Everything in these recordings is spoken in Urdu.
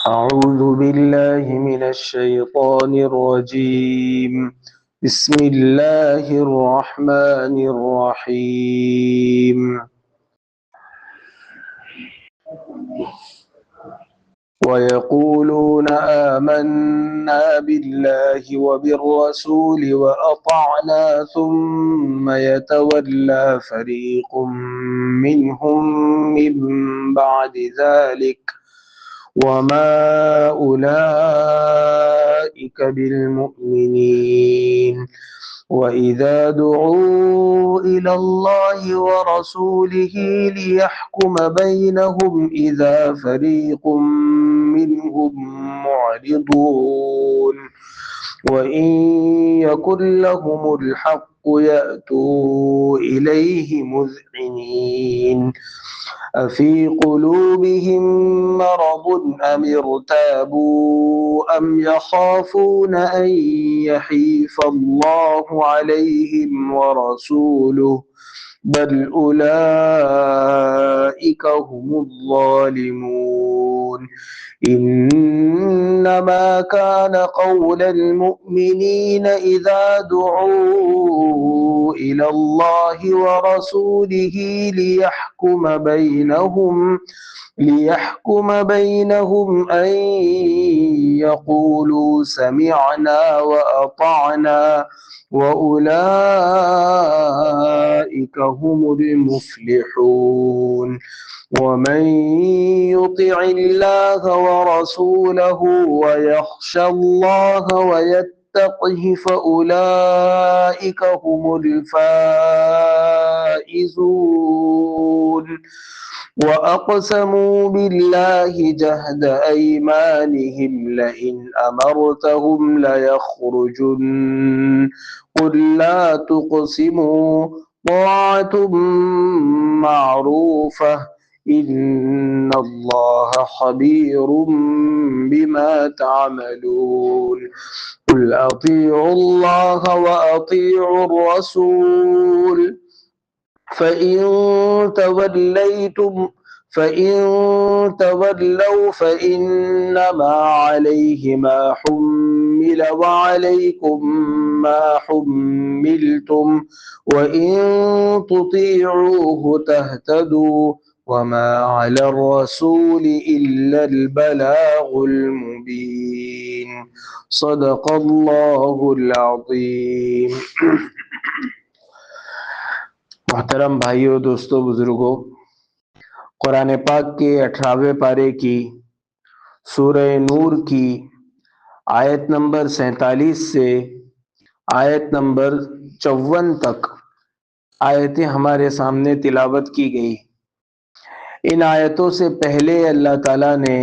أعوذ بالله من الشيطان الرجيم. بسم الله الرحمن الرحيم. ويقولون آمنا بالله وبالرسول وأطعنا ثم يتولى فريق منهم من بعد ذلك وما أولئك بالمؤمنين. وإذا دعوا إلى الله ورسوله ليحكم بينهم إذا فريق منهم معرضون وإن يكن لهم الحق يأتوا إليه مذعنين. أفي قلوبهم مرض أم ارتابوا أم يخافون أن يحيف الله عليهم ورسوله بل أولئك هم الظالمون. إنما كان قول المؤمنين إذا دعوا إلى الله ورسوله ليحكم بينهم أن يقولوا سمعنا وأطعنا وأولئك هم المفلحون. ومن يطع الله ورسوله ويخشى الله ويتقه فأولئك هم الفائزون. وأقسموا بالله جهد أيمانهم لئن أمرتهم ليخرجن قل لا تقسموا طاعة معروفة إن الله خبير بما تعملون. قل أطيعوا الله وأطيعوا الرسول فإن تولوا فإنما عليه ما حمل وعليكم ما حملتم وإن تطيعوه تهتدوا وما على الرسول إلا البلاغ المبين. صدق اللہ العظیم. محترم بھائیوں، دوستوں، بزرگوں، قرآن پاک کے 18ویں پارے کی سورہ نور کی آیت نمبر 47 سے آیت نمبر 54 تک آیتیں ہمارے سامنے تلاوت کی گئی. ان آیتوں سے پہلے اللہ تعالیٰ نے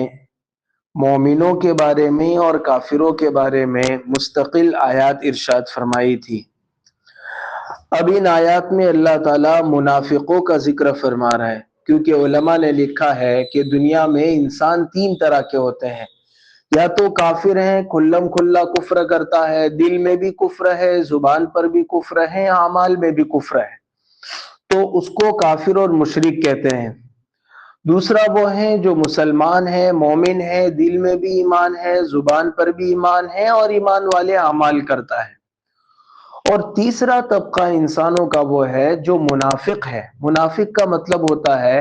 مومنوں کے بارے میں اور کافروں کے بارے میں مستقل آیات ارشاد فرمائی تھی. اب ان آیات میں اللہ تعالیٰ منافقوں کا ذکر فرما رہا ہے، کیونکہ علماء نے لکھا ہے کہ دنیا میں انسان 3 طرح کے ہوتے ہیں. یا تو کافر ہیں، کھلم کھلا کفر کرتا ہے، دل میں بھی کفر ہے، زبان پر بھی کفر ہے، اعمال میں بھی کفر ہے، تو اس کو کافر اور مشرک کہتے ہیں. دوسرا وہ ہیں جو مسلمان ہیں، مومن ہیں، دل میں بھی ایمان ہے، زبان پر بھی ایمان ہے اور ایمان والے اعمال کرتا ہے. اور تیسرا طبقہ انسانوں کا وہ ہے جو منافق ہے. منافق کا مطلب ہوتا ہے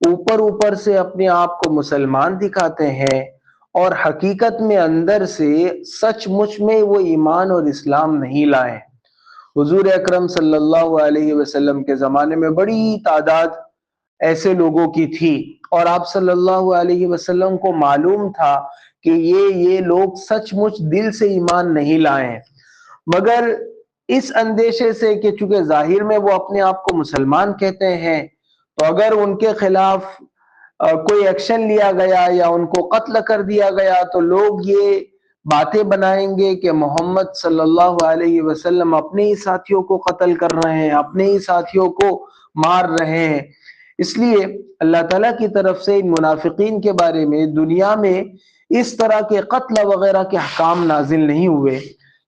اوپر سے اپنے آپ کو مسلمان دکھاتے ہیں اور حقیقت میں اندر سے سچ مچ میں وہ ایمان اور اسلام نہیں لائے. حضور اکرم صلی اللہ علیہ وسلم کے زمانے میں بڑی تعداد ایسے لوگوں کی تھی اور آپ صلی اللہ علیہ وسلم کو معلوم تھا کہ یہ لوگ سچ مچ دل سے ایمان نہیں لائے ہیں، مگر اس اندیشے سے کہ چونکہ ظاہر میں وہ اپنے آپ کو مسلمان کہتے ہیں تو اگر ان کے خلاف کوئی ایکشن لیا گیا یا ان کو قتل کر دیا گیا تو لوگ یہ باتیں بنائیں گے کہ محمد صلی اللہ علیہ وسلم اپنے ہی ساتھیوں کو قتل کر رہے ہیں، اپنے ہی ساتھیوں کو مار رہے ہیں. اس لیے اللہ تعالیٰ کی طرف سے ان منافقین کے بارے میں دنیا میں اس طرح کے قتل وغیرہ کے احکام نازل نہیں ہوئے،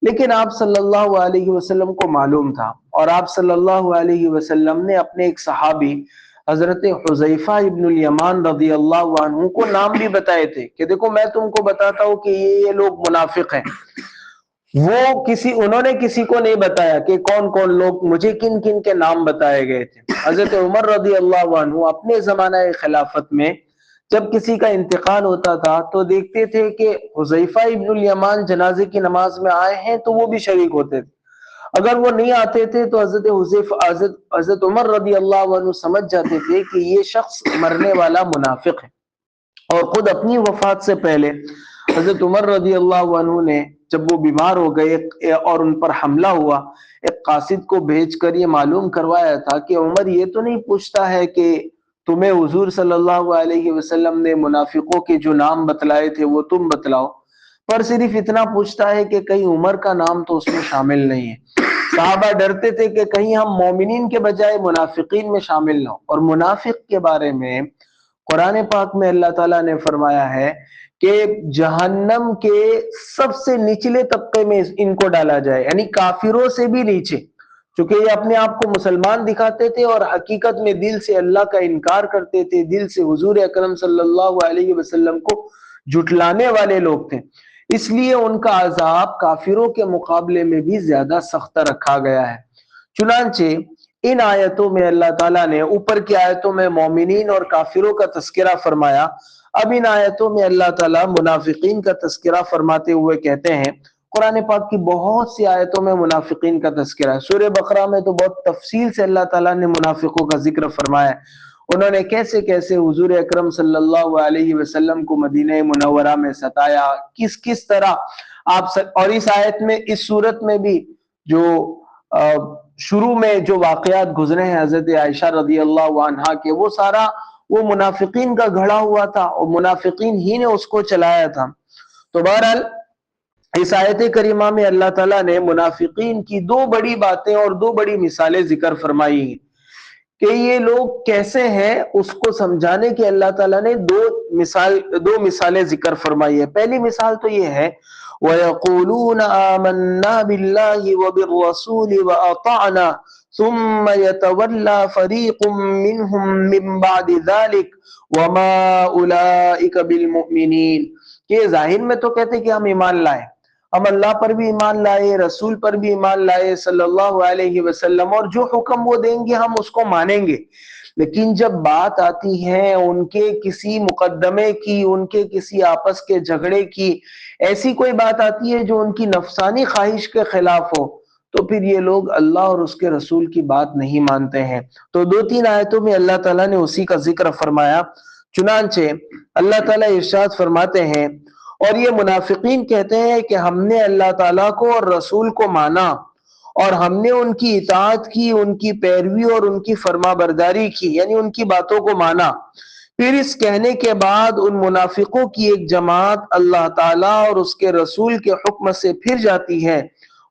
لیکن آپ صلی اللہ علیہ وسلم کو معلوم تھا اور آپ صلی اللہ علیہ وسلم نے اپنے ایک صحابی حضرت حذیفہ ابن الیمان رضی اللہ عنہ کو نام بھی بتائے تھے کہ دیکھو میں تم کو بتاتا ہوں کہ یہ لوگ منافق ہیں. انہوں نے کسی کو نہیں بتایا کہ کون کون لوگ، مجھے کن کن کے نام بتائے گئے تھے. حضرت عمر رضی اللہ عنہ اپنے زمانہ خلافت میں جب کسی کا انتقال ہوتا تھا تو دیکھتے تھے کہ حذیفہ ابن الیمان جنازے کی نماز میں آئے ہیں تو وہ بھی شریک ہوتے تھے. اگر وہ نہیں آتے تھے تو حضرت عمر رضی اللہ عنہ سمجھ جاتے تھے کہ یہ شخص مرنے والا منافق ہے. اور خود اپنی وفات سے پہلے حضرت عمر رضی اللہ عنہ نے جب وہ بیمار ہو گئے اور ان پر حملہ ہوا، ایک قاصد کو بھیج کر یہ معلوم کروایا تھا کہ عمر یہ تو نہیں پوچھتا ہے کہ تمہیں حضور صلی اللہ علیہ وسلم نے منافقوں کے جو نام بتلائے تھے وہ تم بتلاؤ، پر صرف اتنا پوچھتا ہے کہ کہیں عمر کا نام تو اس میں شامل نہیں ہے. صحابہ ڈرتے تھے کہ کہیں ہم مومنین کے بجائے منافقین میں شامل نہ ہو. اور منافق کے بارے میں قرآن پاک میں اللہ تعالیٰ نے فرمایا ہے کہ جہنم کے سب سے نچلے طبقے میں ان کو ڈالا جائے، یعنی کافروں سے بھی نیچے، چونکہ یہ اپنے آپ کو مسلمان دکھاتے تھے اور حقیقت میں دل سے اللہ کا انکار کرتے تھے، دل سے حضور اکرم صلی اللہ علیہ وسلم کو جھٹلانے والے لوگ تھے. اس لیے ان کا عذاب کافروں کے مقابلے میں بھی زیادہ سخت رکھا گیا ہے. چنانچہ ان آیتوں میں اللہ تعالیٰ نے اوپر کی آیتوں میں مومنین اور کافروں کا تذکرہ فرمایا، اب ان آیتوں میں اللہ تعالیٰ منافقین کا تذکرہ فرماتے ہوئے کہتے ہیں. قرآن پاک کی بہت سی آیتوں میں منافقین کا تذکرہ ہے. سورہ بقرہ میں تو بہت تفصیل سے اللہ تعالیٰ نے منافقوں کا ذکر فرمایا ہے، انہوں نے کیسے کیسے حضور اکرم صلی اللہ علیہ وسلم کو مدینہ منورہ میں ستایا، کس کس طرح اور اس آیت میں، اس صورت میں بھی جو شروع میں جو واقعات گزرے ہیں حضرت عائشہ رضی اللہ عنہا کے، وہ سارا وہ منافقین کا گھڑا ہوا تھا اور منافقین ہی نے اس کو چلایا تھا. تو بہرحال اس آیت کریمہ میں اللہ تعالیٰ نے منافقین کی دو بڑی باتیں اور دو بڑی مثالیں ذکر فرمائی ہیں کہ یہ لوگ کیسے ہیں، اس کو سمجھانے کے اللہ تعالیٰ نے دو مثالیں ذکر فرمائی ہے. پہلی مثال تو یہ ہے وَيَقُولُونَ آمَنَّا بِاللَّهِ وَبِالرَّسُولِ وَأَطَعْنَا ثُمَّ يَتَوَلَّى فَرِيقٌ مِّنْهُم مِّن بَعْدِ ذَلِكَ وَمَا أُولَٰئِكَ بِالْمُؤْمِنِينَ. کہ ظاہر میں تو کہتے کہ ہم ایمان لائے، ہم اللہ پر بھی ایمان لائے، رسول پر بھی ایمان لائے صلی اللہ علیہ وسلم، اور جو حکم وہ دیں گے ہم اس کو مانیں گے، لیکن جب بات آتی ہے ان کے کسی مقدمے کی، ان کے کسی آپس کے جھگڑے کی، ایسی کوئی بات آتی ہے جو ان کی نفسانی خواہش کے خلاف ہو، تو پھر یہ لوگ اللہ اور اس کے رسول کی بات نہیں مانتے ہیں. تو دو تین آیتوں میں اللہ تعالیٰ نے اسی کا ذکر فرمایا. چنانچہ اللہ تعالیٰ ارشاد فرماتے ہیں، اور یہ منافقین کہتے ہیں کہ ہم نے اللہ تعالیٰ کو اور رسول کو مانا اور ہم نے ان کی اطاعت کی، ان کی پیروی اور ان کی فرما برداری کی، یعنی ان کی باتوں کو مانا. پھر اس کہنے کے بعد ان منافقوں کی ایک جماعت اللہ تعالیٰ اور اس کے رسول کے حکم سے پھر جاتی ہے.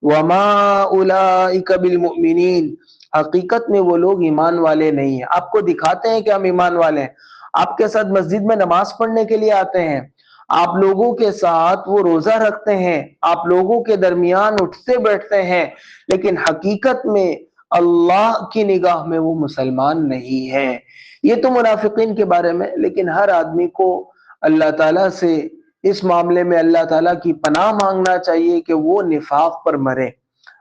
وَمَا أُولَٰئِكَ بِالْمُؤْمِنِينَ. حقیقت میں وہ لوگ ایمان والے نہیں ہیں. آپ کو دکھاتے ہیں کہ ہم ایمان والے ہیں، آپ کے ساتھ مسجد میں نماز پڑھنے کے لیے آتے ہیں، آپ لوگوں کے ساتھ وہ روزہ رکھتے ہیں، آپ لوگوں کے درمیان اٹھتے بیٹھتے ہیں، لیکن حقیقت میں اللہ کی نگاہ میں وہ مسلمان نہیں ہے. یہ تو منافقین کے بارے میں. لیکن ہر آدمی کو اللہ تعالیٰ سے اس معاملے میں اللہ تعالیٰ کی پناہ مانگنا چاہیے کہ وہ نفاق پر مرے.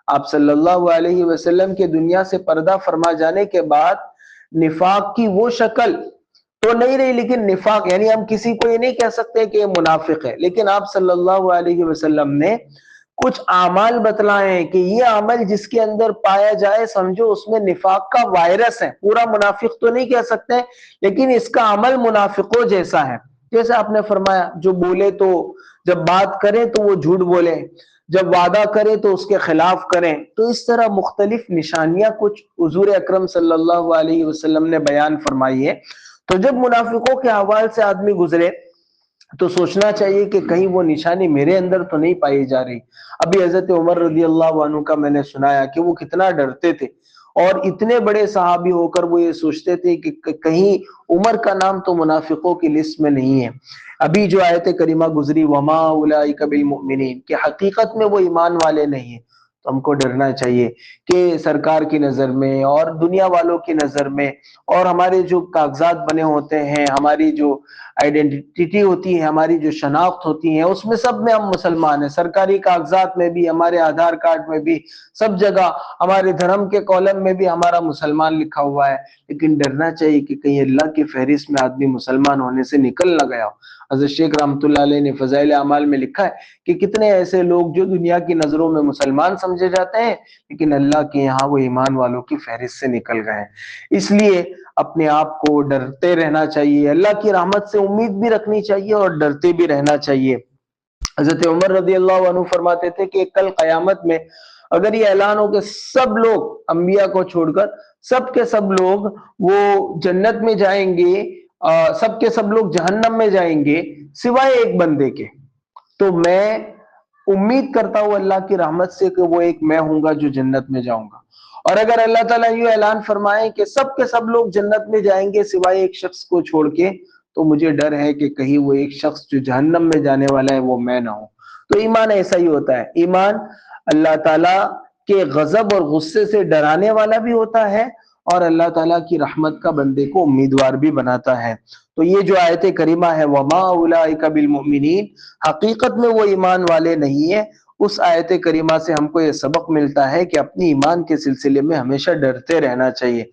آپ صلی اللہ علیہ وسلم کے دنیا سے پردہ فرما جانے کے بعد نفاق کی وہ شکل تو نہیں رہی، لیکن نفاق یعنی ہم کسی کو یہ نہیں کہہ سکتے کہ یہ منافق ہے، لیکن آپ صلی اللہ علیہ وسلم نے کچھ اعمال بتلائے ہیں کہ یہ عمل جس کے اندر پایا جائے سمجھو اس میں نفاق کا وائرس ہے. پورا منافق تو نہیں کہہ سکتے لیکن اس کا عمل منافقوں جیسا ہے. جیسے آپ نے فرمایا جو بولے تو جب بات کریں تو وہ جھوٹ بولے، جب وعدہ کرے تو اس کے خلاف کریں. تو اس طرح مختلف نشانیاں کچھ حضور اکرم صلی اللہ علیہ وسلم نے بیان فرمائی ہے. تو جب منافقوں کے احوال سے آدمی گزرے تو سوچنا چاہیے کہ کہیں وہ نشانی میرے اندر تو نہیں پائی جا رہی. ابھی حضرت عمر رضی اللہ عنہ کا میں نے سنایا کہ وہ کتنا ڈرتے تھے، اور اتنے بڑے صحابی ہو کر وہ یہ سوچتے تھے کہ کہیں عمر کا نام تو منافقوں کی لسٹ میں نہیں ہے. ابھی جو آیت کریمہ گزری وما اولئک بالمؤمنین، کہ حقیقت میں وہ ایمان والے نہیں ہیں. تو ہم کو ڈرنا چاہیے کہ سرکار کی نظر میں اور دنیا والوں کی نظر میں اور ہمارے جو کاغذات بنے ہوتے ہیں، ہماری جو آئیڈینٹی ہوتی ہے، ہماری جو شناخت ہوتی ہے، اس میں سب میں ہم مسلمان ہیں، سرکاری کاغذات میں بھی، ہمارے آدھار کارڈ میں بھی، سب جگہ ہمارے دھرم کے کالم میں بھی ہمارا مسلمان لکھا ہوا ہے۔ لیکن ڈرنا چاہیے کہ کہیں اللہ کی فہرست میں آدمی مسلمان ہونے سے نکل نہ گیا ہو۔ حضرت شیخ رحمۃ اللہ علیہ نے فضائل اعمال میں لکھا ہے کہ کتنے ایسے لوگ جو دنیا کی نظروں میں مسلمان سمجھے جاتے ہیں لیکن اللہ کے یہاں وہ ایمان والوں کی فہرست سے نکل گئے ہیں۔ اس لیے اپنے آپ کو ڈرتے رہنا چاہیے، اللہ کی رحمت سے امید بھی رکھنی چاہیے اور ڈرتے بھی رہنا چاہیے۔ حضرت عمر رضی اللہ عنہ فرماتے تھے کہ کل قیامت میں اگر یہ اعلان ہو کہ سب لوگ انبیاء کو چھوڑ کر سب کے سب لوگ وہ جنت میں جائیں گے، سب کے سب لوگ جہنم میں جائیں گے سوائے ایک بندے کے، تو میں امید کرتا ہوں اللہ کی رحمت سے کہ وہ ایک میں ہوں گا جو جنت میں جاؤں گا۔ اور اگر اللہ تعالیٰ یہ اعلان فرمائے کہ سب کے سب لوگ جنت میں جائیں گے سوائے ایک شخص کو چھوڑ کے، تو مجھے ڈر ہے کہ کہیں وہ ایک شخص جو جہنم میں جانے والا ہے وہ میں نہ ہوں۔ تو ایمان ایسا ہی ہوتا ہے، ایمان اللہ تعالیٰ کے غضب اور غصے سے ڈرانے والا بھی ہوتا ہے اور اللہ تعالیٰ کی رحمت کا بندے کو امیدوار بھی بناتا ہے۔ تو یہ جو آیت کریمہ ہے وَمَا أُولَٰئِكَ بِالْمُؤْمِنِينَ، حقیقت میں وہ ایمان والے نہیں ہیں۔ اس آیت کریمہ سے ہم کو یہ سبق ملتا ہے کہ اپنی ایمان کے سلسلے میں ہمیشہ ڈرتے رہنا چاہیے۔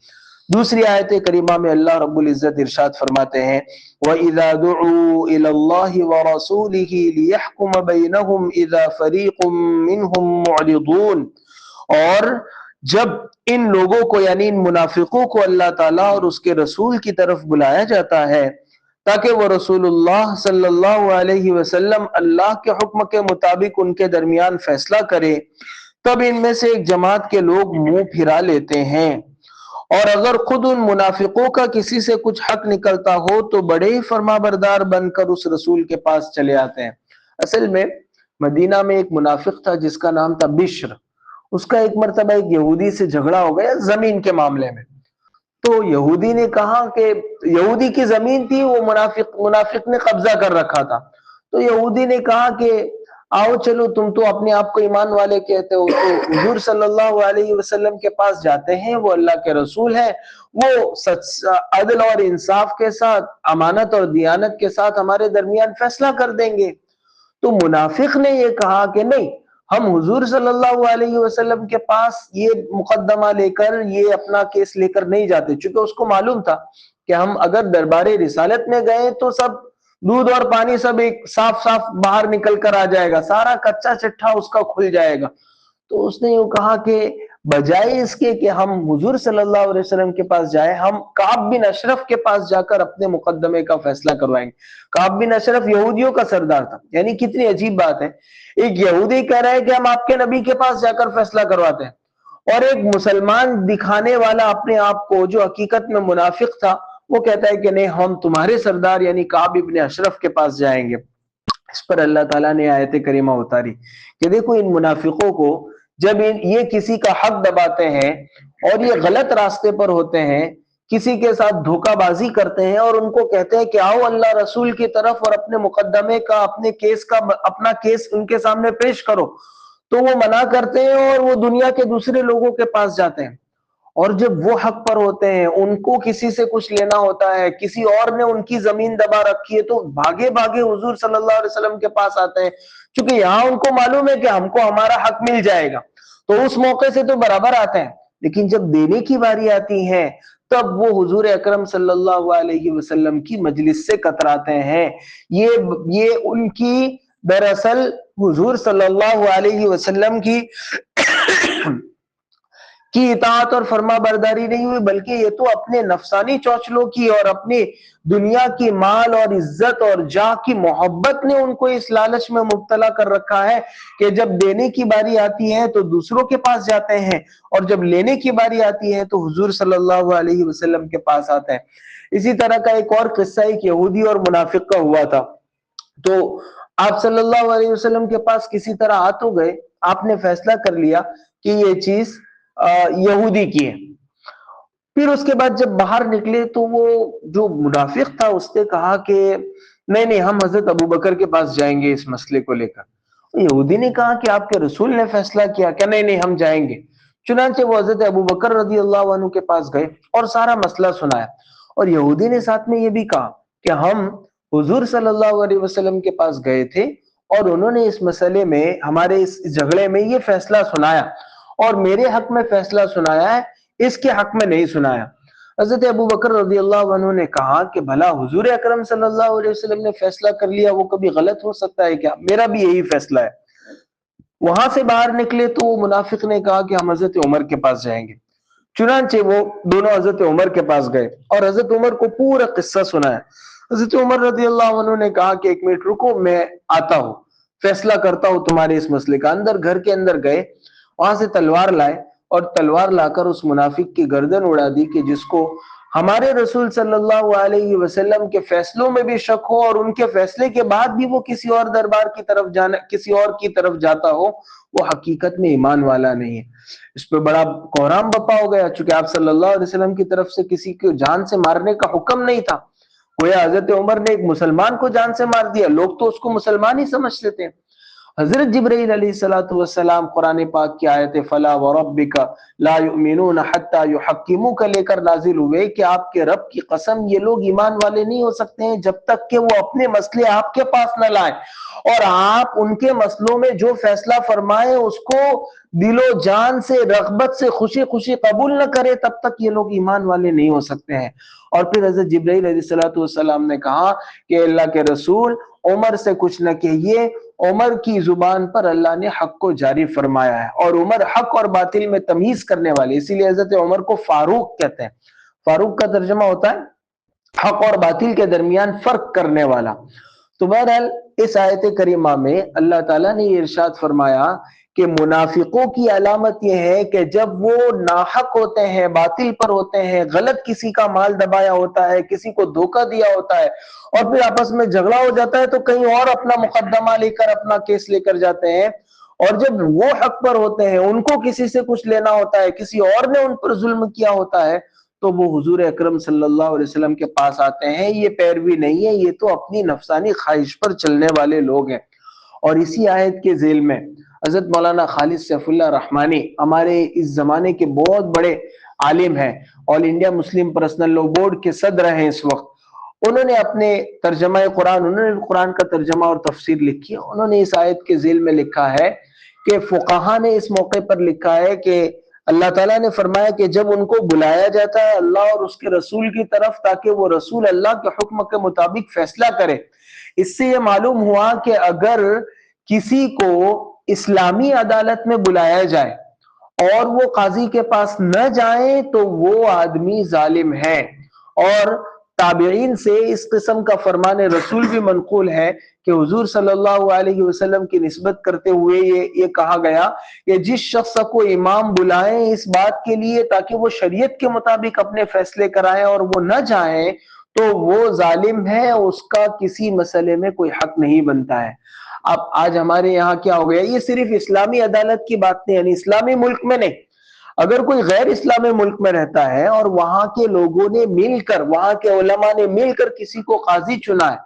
دوسری آیت کریمہ میں اللہ رب العزت ارشاد فرماتے ہیں وَإِذَا دُعُوا إِلَى اللَّهِ وَرَسُولِهِ لِيَحْكُمَ بَيْنَهُمْ إِذَا فَرِيقٌ مِّنْهُمْ مُعْرِضُونَ، اور جب ان لوگوں کو یعنی ان منافقوں کو اللہ تعالیٰ اور اس کے رسول کی طرف بلایا جاتا ہے تاکہ وہ رسول اللہ صلی اللہ علیہ وسلم اللہ کے حکم کے مطابق ان کے درمیان فیصلہ کرے، تب ان میں سے ایک جماعت کے لوگ منہ پھرا لیتے ہیں، اور اگر خود ان منافقوں کا کسی سے کچھ حق نکلتا ہو تو بڑے ہی فرما بردار بن کر اس رسول کے پاس چلے آتے ہیں۔ اصل میں مدینہ میں ایک منافق تھا جس کا نام تھا بشر، اس کا ایک مرتبہ ایک یہودی سے جھگڑا ہو گیا زمین کے معاملے میں، تو یہودی نے کہا کہ یہودی کی زمین تھی، وہ منافق نے قبضہ کر رکھا تھا، تو یہودی نے کہا کہ آؤ چلو، تم تو اپنے آپ کو ایمان والے کہتے ہو، تو حضور صلی اللہ علیہ وسلم کے پاس جاتے ہیں، وہ اللہ کے رسول ہیں، وہ عدل اور انصاف کے ساتھ، امانت اور دیانت کے ساتھ ہمارے درمیان فیصلہ کر دیں گے۔ تو منافق نے یہ کہا کہ نہیں، ہم حضور صلی اللہ علیہ وسلم کے پاس یہ مقدمہ لے کر، یہ اپنا کیس لے کر نہیں جاتے، چونکہ اس کو معلوم تھا کہ ہم اگر دربار رسالت میں گئے تو سب دودھ اور پانی سب ایک صاف صاف باہر نکل کر آ جائے گا، سارا کچا چٹھا اس کا کھل جائے گا۔ تو اس نے یہ کہا کہ بجائے اس کے کہ ہم حضور صلی اللہ علیہ وسلم کے پاس جائیں، ہم کعب بن اشرف کے پاس جا کر اپنے مقدمے کا فیصلہ کروائیں گے۔ کعب بن اشرف یہودیوں کا سردار تھا، یعنی کتنی عجیب بات ہے، ایک یہودی کہہ رہا ہے کہ ہم آپ کے نبی کے پاس جا کر فیصلہ کرواتے ہیں، اور ایک مسلمان دکھانے والا اپنے آپ کو جو حقیقت میں منافق تھا وہ کہتا ہے کہ نہیں، ہم تمہارے سردار یعنی کعب ابن اشرف کے پاس جائیں گے۔ اس پر اللہ تعالیٰ نے آیت کریمہ اتاری کہ دیکھو ان منافقوں کو جب یہ کسی کا حق دباتے ہیں اور یہ غلط راستے پر ہوتے ہیں، کسی کے ساتھ دھوکہ بازی کرتے ہیں اور ان کو کہتے ہیں کہ آؤ اللہ رسول کی طرف اور اپنے مقدمے کا، اپنا کیس ان کے سامنے پیش کرو، تو وہ منع کرتے ہیں اور وہ دنیا کے دوسرے لوگوں کے پاس جاتے ہیں، اور جب وہ حق پر ہوتے ہیں، ان کو کسی سے کچھ لینا ہوتا ہے، کسی اور نے ان کی زمین دبا رکھی ہے، تو بھاگے بھاگے حضور صلی اللہ علیہ وسلم کے پاس آتے ہیں، چونکہ یہاں ان کو معلوم ہے کہ ہم کو ہمارا حق مل جائے گا، تو اس موقع سے تو برابر آتے ہیں، لیکن جب دینے کی باری آتی ہے تب وہ حضور اکرم صلی اللہ علیہ وسلم کی مجلس سے کتراتے ہیں۔ یہ ان کی دراصل حضور صلی اللہ علیہ وسلم کی اطاعت اور فرما برداری نہیں ہوئی، بلکہ یہ تو اپنے نفسانی چوچلوں کی اور اپنی دنیا کی مال اور عزت اور جاہ کی محبت نے ان کو اس لالچ میں مبتلا کر رکھا ہے کہ جب دینے کی باری آتی ہے تو دوسروں کے پاس جاتے ہیں، اور جب لینے کی باری آتی ہے تو حضور صلی اللہ علیہ وسلم کے پاس آتے ہیں۔ اسی طرح کا ایک اور قصہ ایک یہودی اور منافق کا ہوا تھا، تو آپ صلی اللہ علیہ وسلم کے پاس کسی طرح آ تو گئے، آپ نے فیصلہ کر لیا کہ یہ چیز یہودی کی ہے، پھر اس کے بعد جب باہر نکلے تو وہ جو منافق تھا اس نے کہا کہ نہیں نہیں، ہم حضرت ابو بکر کے پاس جائیں گے اس مسئلے کو لے کر، یہودی نے کہا کہ آپ کے رسول نے فیصلہ کیا کہ نہیں نہیں ہم جائیں گے۔ چنانچہ وہ حضرت ابو بکر رضی اللہ عنہ کے پاس گئے اور سارا مسئلہ سنایا، اور یہودی نے ساتھ میں یہ بھی کہا کہ ہم حضور صلی اللہ علیہ وسلم کے پاس گئے تھے اور انہوں نے اس مسئلے میں، ہمارے اس جھگڑے میں یہ فیصلہ سنایا، اور میرے حق میں فیصلہ سنایا ہے، اس کے حق میں نہیں سنایا۔ حضرت ابو بکر رضی اللہ عنہ نے کہا کہ بھلا حضور اکرم صلی اللہ علیہ وسلم نے فیصلہ کر لیا، وہ کبھی غلط ہو سکتا ہے کیا؟ میرا بھی یہی فیصلہ ہے۔ وہاں سے باہر نکلے تو وہ منافق نے کہا کہ ہم حضرت عمر کے پاس جائیں گے۔ چنانچہ وہ دونوں حضرت عمر کے پاس گئے اور حضرت عمر کو پورا قصہ سنایا۔ حضرت عمر رضی اللہ عنہ نے کہا کہ ایک منٹ رکو، میں آتا ہوں، فیصلہ کرتا ہوں تمہارے اس مسئلے کا۔ اندر گھر کے اندر گئے، وہاں سے تلوار لائے اور تلوار لا کر اس منافق کی گردن اڑا دی کہ جس کو ہمارے رسول صلی اللہ علیہ وسلم کے فیصلوں میں بھی شک ہو اور ان کے فیصلے کے بعد بھی وہ کسی اور دربار کی طرف جانا، کسی اور کی طرف جاتا ہو، وہ حقیقت میں ایمان والا نہیں ہے۔ اس پہ بڑا کوہرام بپا ہو گیا، چونکہ آپ صلی اللہ علیہ وسلم کی طرف سے کسی کو جان سے مارنے کا حکم نہیں تھا۔ گویا حضرت عمر نے ایک مسلمان کو جان سے مار دیا، لوگ تو اس کو مسلمان ہی سمجھتے تھے۔ حضرت جبرائیل علیہ الصلوۃ والسلام قرآن پاک کی آیت فلا وربک لا یؤمنون حتی یحکموک لے کر نازل ہوئے کہ آپ کے رب کی قسم یہ لوگ ایمان والے نہیں ہو سکتے ہیں جب تک کہ وہ اپنے مسئلے آپ کے پاس نہ لائیں، اور آپ ان کے مسئلوں میں جو فیصلہ فرمائیں اس کو دل و جان سے، رغبت سے، خوشی خوشی قبول نہ کرے، تب تک یہ لوگ ایمان والے نہیں ہو سکتے ہیں۔ اور پھر حضرت جبرائیل علیہ الصلوۃ والسلام نے کہا کہ اللہ کے رسول عمر سے کچھ نہ کہیے، عمر کی زبان پر اللہ نے حق کو جاری فرمایا ہے، اور عمر حق اور باطل میں تمیز کرنے والے، اسی لیے حضرت عمر کو فاروق کہتے ہیں۔ فاروق کا ترجمہ ہوتا ہے حق اور باطل کے درمیان فرق کرنے والا۔ تو بہرحال اس آیت کریمہ میں اللہ تعالیٰ نے یہ ارشاد فرمایا کہ منافقوں کی علامت یہ ہے کہ جب وہ ناحق ہوتے ہیں، باطل پر ہوتے ہیں، غلط کسی کا مال دبایا ہوتا ہے، کسی کو دھوکہ دیا ہوتا ہے، اور پھر آپس میں جھگڑا ہو جاتا ہے تو کہیں اور اپنا مقدمہ لے کر، اپنا کیس لے کر جاتے ہیں، اور جب وہ حق پر ہوتے ہیں، ان کو کسی سے کچھ لینا ہوتا ہے، کسی اور نے ان پر ظلم کیا ہوتا ہے، تو وہ حضور اکرم صلی اللہ علیہ وسلم کے پاس آتے ہیں۔ یہ پیروی نہیں ہے، یہ تو اپنی نفسانی خواہش پر چلنے والے لوگ ہیں۔ اور اسی آیت کے ذیل میں حضرت مولانا خالد سیف اللہ رحمانی، ہمارے اس زمانے کے بہت بڑے عالم ہیں، آل انڈیا مسلم پرسنل لا بورڈ کے صدر ہیں اس وقت، انہوں نے اپنے ترجمہ قرآن، انہوں نے قرآن کا ترجمہ اور تفسیر لکھی ہے، انہوں نے اس آیت کے ذیل میں لکھا ہے کہ فقہا نے اس موقع پر لکھا ہے کہ اللہ تعالیٰ نے فرمایا کہ جب ان کو بلایا جاتا ہے اللہ اور اس کے رسول کی طرف تاکہ وہ رسول اللہ کے حکم کے مطابق فیصلہ کرے، اس سے یہ معلوم ہوا کہ اگر کسی کو اسلامی عدالت میں بلایا جائے اور وہ قاضی کے پاس نہ جائیں تو وہ آدمی ظالم ہے۔ اور تابعین سے اس قسم کا فرمان رسول بھی منقول ہے کہ حضور صلی اللہ علیہ وسلم کی نسبت کرتے ہوئے یہ کہا گیا کہ جس شخص کو امام بلائیں اس بات کے لیے تاکہ وہ شریعت کے مطابق اپنے فیصلے کرائیں اور وہ نہ جائیں تو وہ ظالم ہے، اس کا کسی مسئلے میں کوئی حق نہیں بنتا ہے۔ اب آج ہمارے یہاں کیا ہو گیا، یہ صرف اسلامی عدالت کی بات نہیں، یعنی اسلامی ملک میں نہیں، اگر کوئی غیر اسلامی ملک میں رہتا ہے اور وہاں کے لوگوں نے مل کر، وہاں کے علماء نے مل کر کسی کو قاضی چنا ہے،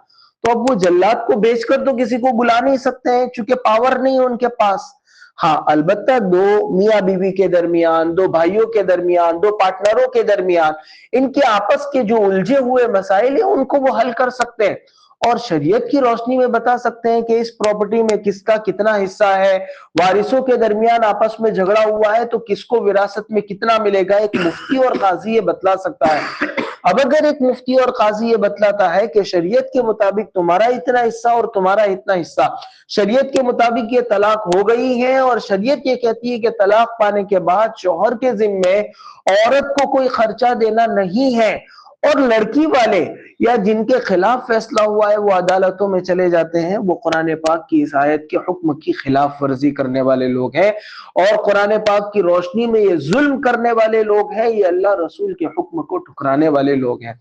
تو اب وہ جلاد کو بیچ کر تو کسی کو بلا نہیں سکتے ہیں چونکہ پاور نہیں ہے ان کے پاس۔ ہاں البتہ دو میاں بیوی کے درمیان، دو بھائیوں کے درمیان، دو پارٹنروں کے درمیان ان کے آپس کے جو الجھے ہوئے مسائل ہیں ان کو وہ حل کر سکتے ہیں، اور شریعت کی روشنی میں بتا سکتے ہیں کہ اس پراپرٹی میں کس کا کتنا حصہ ہے، وارثوں کے درمیان آپس میں جھگڑا ہوا ہے تو کس کو وراثت میں کتنا ملے گا، ایک مفتی اور قاضی یہ بتلا سکتا ہے۔ اب اگر ایک مفتی اور قاضی یہ بتلاتا ہے کہ شریعت کے مطابق تمہارا اتنا حصہ اور تمہارا اتنا حصہ، شریعت کے مطابق یہ طلاق ہو گئی ہے، اور شریعت یہ کہتی ہے کہ طلاق پانے کے بعد شوہر کے ذمے عورت کو کوئی خرچہ دینا نہیں ہے، اور لڑکی والے یا جن کے خلاف فیصلہ ہوا ہے وہ عدالتوں میں چلے جاتے ہیں، وہ قرآن پاک کی اس آیت کے حکم کی خلاف ورزی کرنے والے لوگ ہیں، اور قرآن پاک کی روشنی میں یہ ظلم کرنے والے لوگ ہیں، یہ اللہ رسول کے حکم کو ٹھکرانے والے لوگ ہیں۔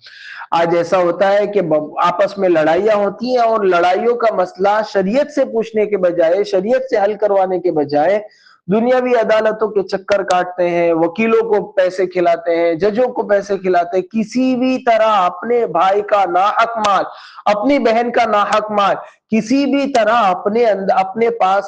آج ایسا ہوتا ہے کہ آپس میں لڑائیاں ہوتی ہیں اور لڑائیوں کا مسئلہ شریعت سے پوچھنے کے بجائے، شریعت سے حل کروانے کے بجائے دنیاوی عدالتوں کے چکر کاٹتے ہیں، وکیلوں کو پیسے کھلاتے ہیں، ججوں کو پیسے کھلاتے ہیں، کسی بھی طرح اپنے بھائی کا ناحق مال، اپنی بہن کا ناحق مال کسی بھی طرح اپنے پاس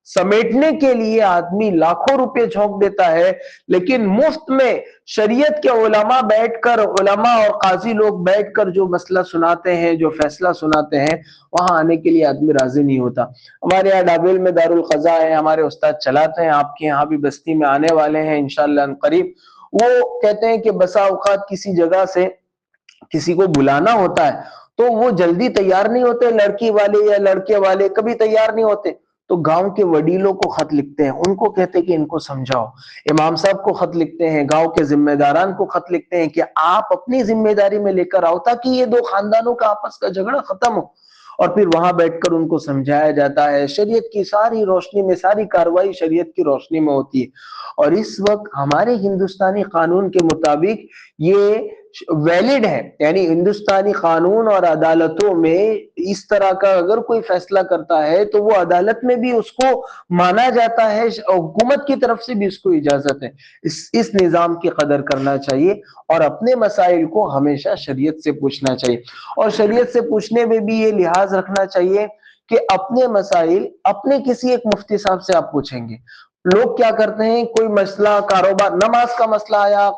سمیٹنے کے لیے آدمی لاکھوں روپے جھونک دیتا ہے، لیکن مفت میں شریعت کے علماء بیٹھ کر، علماء اور قاضی لوگ بیٹھ کر جو مسئلہ سناتے ہیں، جو فیصلہ سناتے ہیں، وہاں آنے کے لیے آدمی راضی نہیں ہوتا۔ ہمارے یہاں ڈابیل میں دارالقضاء ہے، ہمارے استاد چلاتے ہیں، آپ کے یہاں بھی بستی میں آنے والے ہیں انشاءاللہ ان قریب۔ وہ کہتے ہیں کہ بسا اوقات کسی جگہ سے کسی کو بلانا ہوتا ہے تو وہ جلدی تیار نہیں ہوتے، لڑکی والے یا لڑکے والے کبھی تیار نہیں ہوتے، تو گاؤں کے وڈیلوں کو خط لکھتے ہیں، ان کو کہتے ہیں کہ ان کو سمجھاؤ، امام صاحب کو خط لکھتے ہیں، گاؤں کے ذمہ داران کو خط لکھتے ہیں کہ آپ اپنی ذمہ داری میں لے کر آؤ تاکہ یہ دو خاندانوں کا آپس کا جھگڑا ختم ہو، اور پھر وہاں بیٹھ کر ان کو سمجھایا جاتا ہے۔ شریعت کی ساری روشنی میں، ساری کاروائی شریعت کی روشنی میں ہوتی ہے، اور اس وقت ہمارے ہندوستانی قانون کے مطابق یہ ویلڈ ہے، یعنی ہندوستانی قانون اور عدالتوں میں اس طرح کا اگر کوئی فیصلہ کرتا ہے تو وہ عدالت میں بھی اس کو مانا جاتا ہے، حکومت کی طرف سے بھی اس کو اجازت ہے۔ اس نظام کی قدر کرنا چاہیے، اور اپنے مسائل کو ہمیشہ شریعت سے پوچھنا چاہیے، اور شریعت سے پوچھنے میں بھی یہ لحاظ رکھنا چاہیے کہ اپنے مسائل اپنے کسی ایک مفتی صاحب سے آپ پوچھیں گے۔ لوگ کیا کرتے ہیں، کوئی مسئلہ کاروبار، نماز کا مسئلہ آیا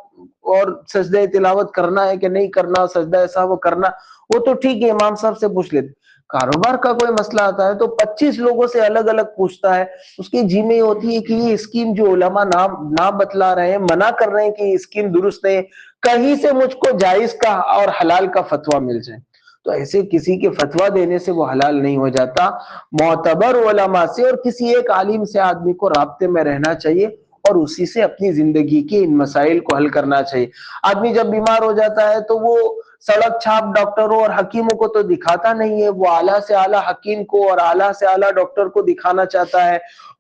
اور سجدہ تلاوت کرنا ہے کہ نہیں کرنا، سجدہ سہو کرنا، وہ تو ٹھیک ہے امام صاحب سے پوچھ لیتے۔ کاروبار کا کوئی مسئلہ آتا ہے تو 25 لوگوں سے الگ الگ پوچھتا ہے، اس کی جی میں ہوتی ہے کہ یہ اسکیم جو علماء نام بتلا رہے ہیں، منع کر رہے ہیں کہ یہ اسکیم درست ہے، کہیں سے مجھ کو جائز کا اور حلال کا فتویٰ مل جائے۔ تو ایسے کسی کے فتویٰ دینے سے وہ حلال نہیں ہو جاتا۔ معتبر علماء سے اور کسی ایک عالم سے آدمی کو رابطے میں رہنا چاہیے، اور اسی سے اپنی زندگی کے ان مسائل کو حل کرنا چاہیے۔ آدمی جب بیمار ہو جاتا ہے تو وہ سڑک چھاپ ڈاکٹروں اور حکیموں کو تو دکھاتا نہیں ہے، وہ اعلیٰ سے اعلیٰ حکیم کو اور اعلیٰ سے اعلیٰ ڈاکٹر کو دکھانا چاہتا ہے،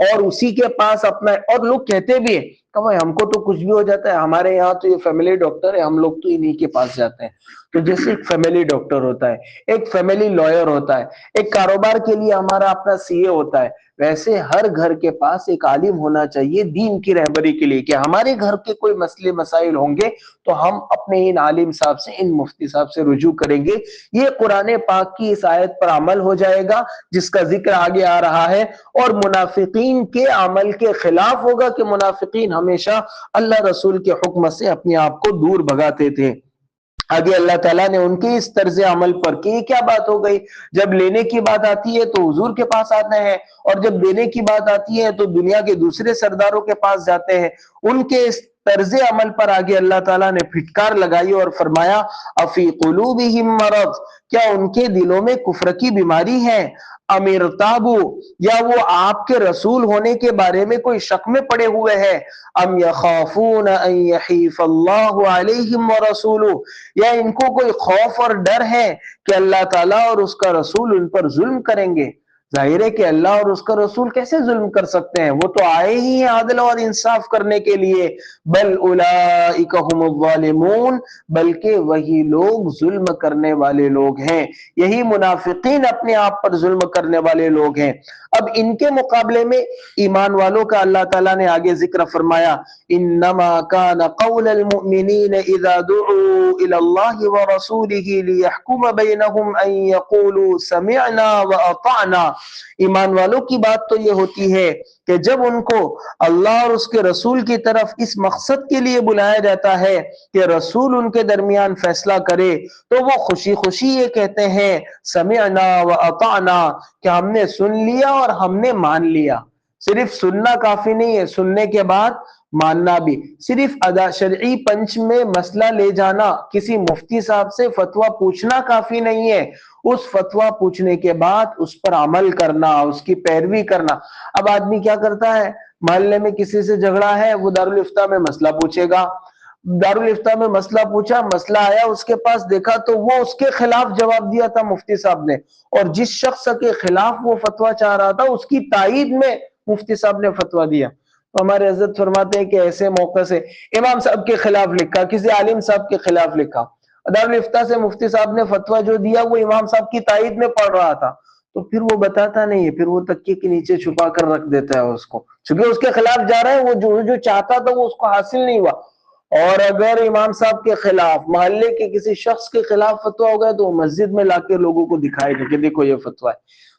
اور اسی کے پاس اپنا، اور لوگ کہتے بھی ہیں کہ بھائی ہم کو تو کچھ بھی ہو جاتا ہے، ہمارے یہاں تو یہ فیملی ڈاکٹر ہے، ہم لوگ تو انہی کے پاس جاتے ہیں۔ تو جیسے ایک فیملی ڈاکٹر ہوتا ہے، ایک فیملی لائر ہوتا ہے، ایک کاروبار کے لیے ہمارا اپنا سی اے ہوتا ہے، ویسے ہر گھر کے پاس ایک عالم ہونا چاہیے دین کی رہبری کے لیے، کہ ہمارے گھر کے کوئی مسئلے مسائل ہوں گے تو ہم اپنے ان عالم صاحب سے، ان مفتی صاحب سے رجوع کریں گے۔ یہ قرآن پاک کی اس آیت پر عمل ہو جائے گا جس کا ذکر آگے آ رہا ہے، اور منافقین کے عمل کے خلاف ہوگا، کہ منافقین ہمیشہ اللہ رسول کے حکم سے اپنے آپ کو دور بھگاتے تھے۔ آگے اللہ تعالیٰ نے ان کی اس طرز عمل پر کہ یہ کیا بات ہو گئی، جب لینے کی بات آتی ہے تو حضور کے پاس آتے ہیں، اور جب دینے کی بات آتی ہے تو دنیا کے دوسرے سرداروں کے پاس جاتے ہیں۔ ان کے اس طرز عمل پر آگے اللہ تعالیٰ نے پھٹکار لگائی اور فرمایا افی قلوبہم مرض، کیا ان کے دلوں میں کفر کی بیماری ہے، ام ارتابو، یا وہ آپ کے رسول ہونے کے بارے میں کوئی شک میں پڑے ہوئے ہیں، ام یخافون ان یحیف اللہ علیہم ورسولہ، یا ان کو کوئی خوف اور ڈر ہے کہ اللہ تعالیٰ اور اس کا رسول ان پر ظلم کریں گے۔ ظاہر ہے کہ اللہ اور اس کا رسول کیسے ظلم کر سکتے ہیں، وہ تو آئے ہی ہیں عدل اور انصاف کرنے کے لیے۔ بل اولئک هم الظالمون، بلکہ وہی لوگ ظلم کرنے والے لوگ ہیں، یہی منافقین اپنے آپ پر ظلم کرنے والے لوگ ہیں۔ اب ان کے مقابلے میں ایمان والوں کا اللہ تعالیٰ نے آگے ذکر فرمایا، انما كان قول المؤمنین اذا دعوا الى الله ورسوله ليحكم بينهم ان يقولوا سمعنا واطعنا۔ ایمان والوں کی بات تو یہ ہوتی ہے کہ جب ان کو اللہ اور اس کے رسول کی طرف اس مقصد کے لیے بلایا جاتا ہے کہ رسول ان کے درمیان فیصلہ کرے، تو وہ خوشی خوشی یہ کہتے ہیں سمعنا واطعنا، کہ ہم نے سن لیا اور ہم نے مان لیا۔ صرف سننا کافی نہیں ہے، سننے کے بعد ماننا بھی۔ صرف ادا شرعی پنچ میں مسئلہ لے جانا، کسی مفتی صاحب سے فتویٰ پوچھنا کافی نہیں ہے، اس فتویٰ پوچھنے کے بعد اس پر عمل کرنا، اس کی پیروی کرنا۔ اب آدمی کیا کرتا ہے، محلے میں کسی سے جھگڑا ہے، وہ دارالافتاء میں مسئلہ پوچھے گا، دارالافتاء میں مسئلہ پوچھا، مسئلہ آیا اس کے پاس، دیکھا تو وہ اس کے خلاف جواب دیا تھا مفتی صاحب نے، اور جس شخص کے خلاف وہ فتویٰ چاہ رہا تھا اس کی تائید میں مفتی صاحب نے فتویٰ دیا۔ تو ہمارے حضرت فرماتے ہیں کہ ایسے موقع سے امام صاحب کے خلاف لکھا، کسی عالم صاحب کے خلاف لکھا، دارالافتاء سے مفتی صاحب نے فتویٰ جو دیا وہ امام صاحب کی تائید میں پڑھ رہا تھا، تو پھر وہ بتاتا نہیں ہے، پھر وہ تکیے کے نیچے چھپا کر رکھ دیتا ہے اس کو، چونکہ اس کے خلاف جا رہا ہے، وہ جو چاہتا تھا وہ اس کو حاصل نہیں ہوا۔ اور اگر امام صاحب کے خلاف، محلے کے کسی شخص کے خلاف فتویٰ ہو گیا تو وہ مسجد میں لا کے لوگوں کو دکھائے گا کہ دیکھو یہ فتویٰ ہے،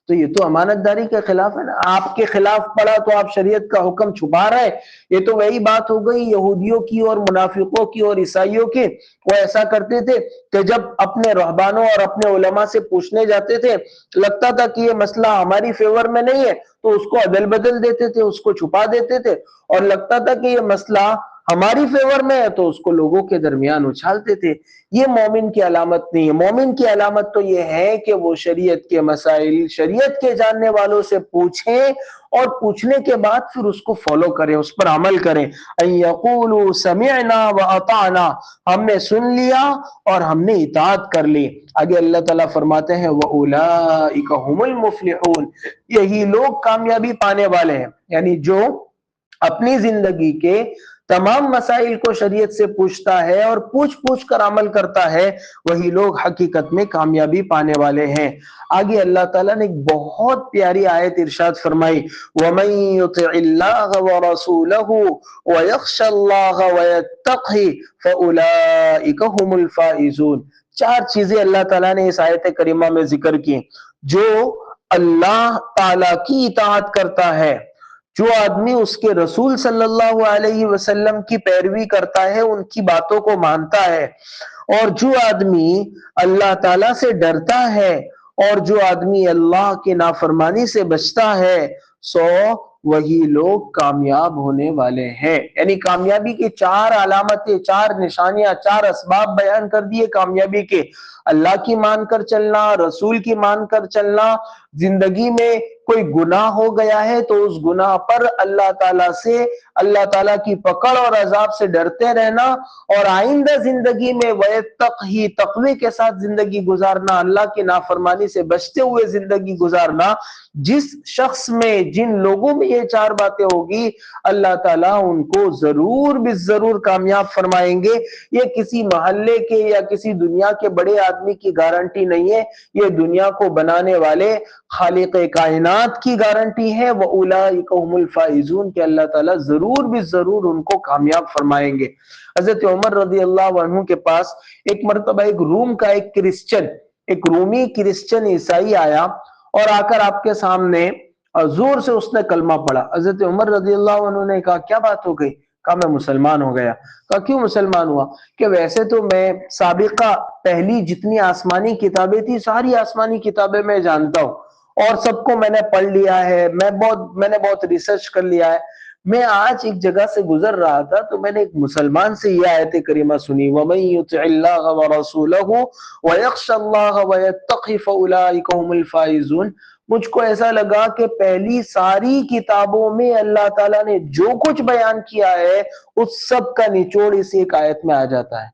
تو یہ تو امانت داری کے خلاف ہے نا۔ آپ کے خلاف پڑا تو آپ شریعت کا حکم چھپا رہے، یہ تو وہی بات ہو گئی یہودیوں کی اور منافقوں کی اور عیسائیوں کی۔ وہ ایسا کرتے تھے کہ جب اپنے رہبانوں اور اپنے علماء سے پوچھنے جاتے تھے، لگتا تھا کہ یہ مسئلہ ہماری فیور میں نہیں ہے تو اس کو عدل بدل دیتے تھے، اس کو چھپا دیتے تھے، اور لگتا تھا کہ یہ مسئلہ ہماری فیور میں ہے تو اس کو لوگوں کے درمیان اچھالتے تھے۔ یہ مومن کی علامت نہیں ہے۔ مومن کی علامت تو یہ ہے کہ وہ شریعت کے مسائل شریعت کے جاننے والوں سے پوچھیں، اور پوچھنے کے بعد پھر اس کو فالو کریں، اس پر عمل کریں۔ ان یقولوا سمعنا واطعنا، ہم نے سن لیا اور ہم نے اطاعت کر لی۔ آگے اللہ تعالیٰ فرماتے ہیں وَأُولَئِكَ هُمُ الْمُفْلِحُونَ، یہی لوگ کامیابی پانے والے ہیں، یعنی جو اپنی زندگی کے تمام مسائل کو شریعت سے پوچھتا ہے اور پوچھ پوچھ کر عمل کرتا ہے، وہی لوگ حقیقت میں کامیابی پانے والے ہیں۔ آگے اللہ تعالیٰ نے ایک بہت پیاری آیت ارشاد فرمائی، وَمَن يُطِعِ اللَّهَ وَرَسُولَهُ وَيَخْشَ اللَّهَ وَيَتَّقْهِ فَأُولَئِكَ هُمُ الْفَائِزُونَ۔ چار چیزیں اللہ تعالیٰ نے اس آیت کریمہ میں ذکر کی۔ جو اللہ تعالیٰ کی اطاعت کرتا ہے، جو آدمی اس کے رسول صلی اللہ علیہ وسلم کی پیروی کرتا ہے، ان کی باتوں کو مانتا ہے، اور جو آدمی اللہ تعالیٰ سے ڈرتا ہے، اور جو آدمی اللہ کی نافرمانی سے بچتا ہے، سو وہی لوگ کامیاب ہونے والے ہیں۔ یعنی کامیابی کی چار علامتیں، چار نشانیاں، چار اسباب بیان کر دیے کامیابی کے۔ اللہ کی مان کر چلنا، رسول کی مان کر چلنا، زندگی میں کوئی گناہ ہو گیا ہے تو اس گناہ پر اللہ تعالیٰ سے، اللہ تعالیٰ کی پکڑ اور عذاب سے ڈرتے رہنا، اور آئندہ زندگی میں وَيَتَّقْهِ، تقوی کے ساتھ زندگی گزارنا، اللہ کی نافرمانی سے بچتے ہوئے زندگی گزارنا۔ جس شخص میں، جن لوگوں میں یہ چار باتیں ہوگی، اللہ تعالیٰ ان کو ضرور بھی ضرور کامیاب فرمائیں گے۔ یہ کسی محلے کے یا کسی دنیا کے بڑے آدمی کی گارنٹی نہیں ہے، یہ دنیا کو بنانے والے خالق کائنات کی گارنٹی ہے۔ وَأُولَئِكَ هُمُ الْفَائِزُونَ، کہ اللہ تعالیٰ ضرور بھی ضرور ان کو کامیاب فرمائیں گے۔ حضرت عمر رضی اللہ عنہ کے پاس ایک مرتبہ ایک روم کا ایک کرسچن، ایک رومی کرسچن عیسائی آیا، اور آ کر آپ کے سامنے زور سے اس نے کلمہ پڑھا۔ حضرت عمر رضی اللہ عنہ نے کہا کیا بات ہو گئی؟ کہا میں مسلمان ہو گیا۔ کہا کیوں مسلمان ہوا؟ کہ ویسے تو میں سابقہ پہلی جتنی آسمانی کتابیں تھی ساری آسمانی کتابیں میں جانتا ہوں، اور سب کو میں نے پڑھ لیا ہے، میں نے بہت ریسرچ کر لیا ہے۔ میں آج ایک جگہ سے گزر رہا تھا تو میں نے ایک مسلمان سے یہ آیت کریمہ سنی، وَمَن يُطِعِ اللَّهَ وَرَسُولَهُ وَيَخْشَ اللَّهَ وَيَتَّقْهِ فَأُولَئِكَ هُمُ الْفَائِزُونَ۔ مجھ کو ایسا لگا کہ پہلی ساری کتابوں میں اللہ تعالیٰ نے جو کچھ بیان کیا ہے اس سب کا نچوڑ اس ایک آیت میں آ جاتا ہے۔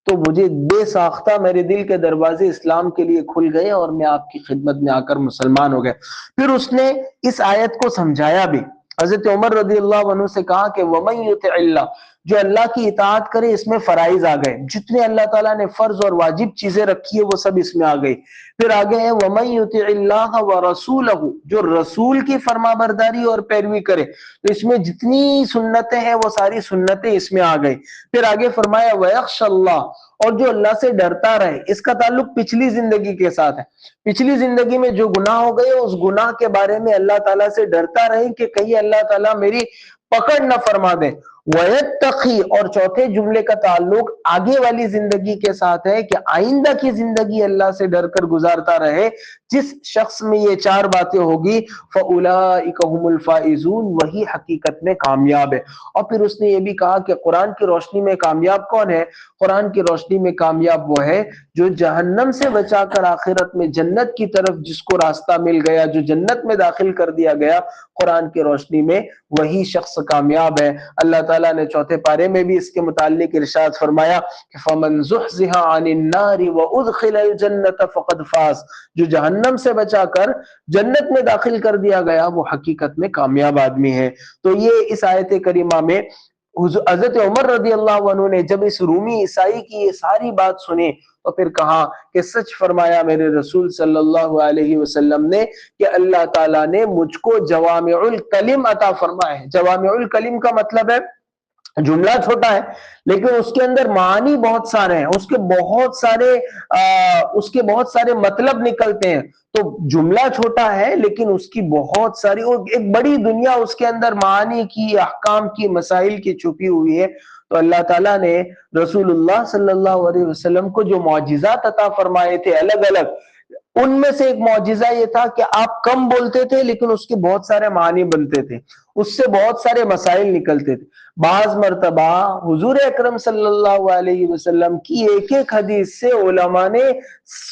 تو مجھے بے ساختہ میرے دل کے دروازے اسلام کے لیے کھل گئے اور میں آپ کی خدمت میں آ کر مسلمان ہو گیا۔ پھر اس نے اس آیت کو سمجھایا بھی۔ حضرت عمر رضی اللہ عنہ سے کہا کہ وَمَن يُطِعِ اللَّهَ، جو اللہ کی اطاعت کرے، اس میں فرائض آ گئے، جتنے اللہ تعالیٰ نے فرض اور واجب چیزیں رکھی ہے وہ سب اس میں آ گئی۔ پھر آگے ہے وَمَن يُطِعِ اللَّهَ وَرَسُولَهُ، جو رسول کی فرما برداری اور پیروی کرے، تو اس میں جتنی سنتیں ہیں وہ ساری سنتیں اس میں آ گئی۔ پھر آگے فرمایا وَيَخْشَ اللَّهَ، اور جو اللہ سے ڈرتا رہے۔ اس کا تعلق پچھلی زندگی کے ساتھ ہے۔ پچھلی زندگی میں جو گناہ ہو گئے اس گناہ کے بارے میں اللہ تعالیٰ سے ڈرتا رہے کہ کہیں اللہ تعالیٰ میری پکڑ نہ فرما دے۔ وَيَتَّقِي، اور چوتھے جملے کا تعلق آگے والی زندگی کے ساتھ ہے کہ آئندہ کی زندگی اللہ سے ڈر کر گزارتا رہے۔ جس شخص میں یہ چار باتیں ہوگی فَأُولَئِكَ هُمُ الْفَائِزُونَ، وہی حقیقت میں کامیاب ہے۔ اور پھر اس نے یہ بھی کہا کہ قرآن کی روشنی میں کامیاب کون ہے؟ قرآن کی روشنی میں کامیاب وہ ہے جو جہنم سے بچا کر آخرت میں جنت کی طرف جس کو راستہ مل گیا، جو جنت میں داخل کر دیا گیا قرآن کی روشنی میں، وہی شخص کامیاب ہے۔ اللہ تعالیٰ نے چوتھے پارے میں بھی اس کے متعلق ارشاد فرمایا کہ فَمَن زُحْزِحَ عَنِ النَّارِ وَأُدْخِلَ الْجَنَّةَ فَقَدْ فَازَ، جو جہنم سے بچا کر جنت میں داخل کر دیا گیا وہ حقیقت میں کامیاب آدمی ہے۔ تو یہ اس آیت کریمہ میں حضرت عمر رضی اللہ عنہ نے جب اس رومی عیسائی کی یہ ساری بات سنی تو پھر کہا کہ سچ فرمایا میرے رسول صلی اللہ علیہ وسلم نے کہ اللہ تعالیٰ نے مجھ کو جوامع الکلم عطا فرمایا ہے۔ جوامع الکلم کا مطلب ہے جملہ چھوٹا ہے لیکن اس کے اندر معانی بہت سارے ہیں، اس کے بہت سارے مطلب نکلتے ہیں۔ تو جملہ چھوٹا ہے لیکن اس کی بہت ساری ایک بڑی دنیا اس کے اندر معانی کی، احکام کی، مسائل کی چھپی ہوئی ہے۔ تو اللہ تعالیٰ نے رسول اللہ صلی اللہ علیہ وسلم کو جو معجزات عطا فرمائے تھے الگ الگ، ان میں سے ایک معجزہ یہ تھا کہ آپ کم بولتے تھے لیکن اس کے بہت سارے معنی بنتے تھے، اس سے بہت سارے مسائل نکلتے تھے۔ بعض مرتبہ حضور اکرم صلی اللہ علیہ وسلم کی ایک ایک حدیث سے علماء نے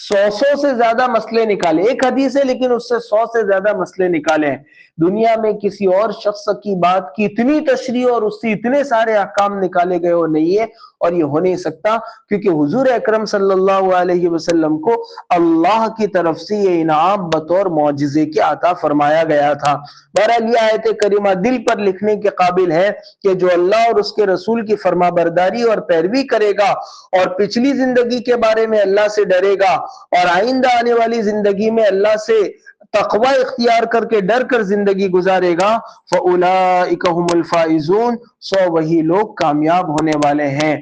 100 سے زیادہ مسئلے نکالے۔ ایک حدیث ہے لیکن اس سے 100 سے زیادہ مسئلے نکالے ہیں۔ دنیا میں کسی اور شخص کی بات کی اتنی تشریح اور اس سے اتنے سارے احکام نکالے گئے وہ نہیں ہے، اور یہ ہو نہیں سکتا کیونکہ حضور اکرم صلی اللہ علیہ وسلم کو اللہ کی طرف سے یہ انعام بطور معجزے کے عطا فرمایا گیا تھا۔ بہرحال یہ آیت کریمہ دل پر لکھنے کے قابل ہے کہ جو اللہ اور اس کے رسول کی فرما برداری اور پیروی کرے گا اور پچھلی زندگی کے بارے میں اللہ سے ڈرے گا اور آئندہ آنے والی زندگی میں اللہ سے تقوی اختیار کر کے ڈر کر زندگی گزارے گا، فَأُولَئِكَ هُمُ الْفَائِزُونَ، سو وہی لوگ کامیاب ہونے والے ہیں۔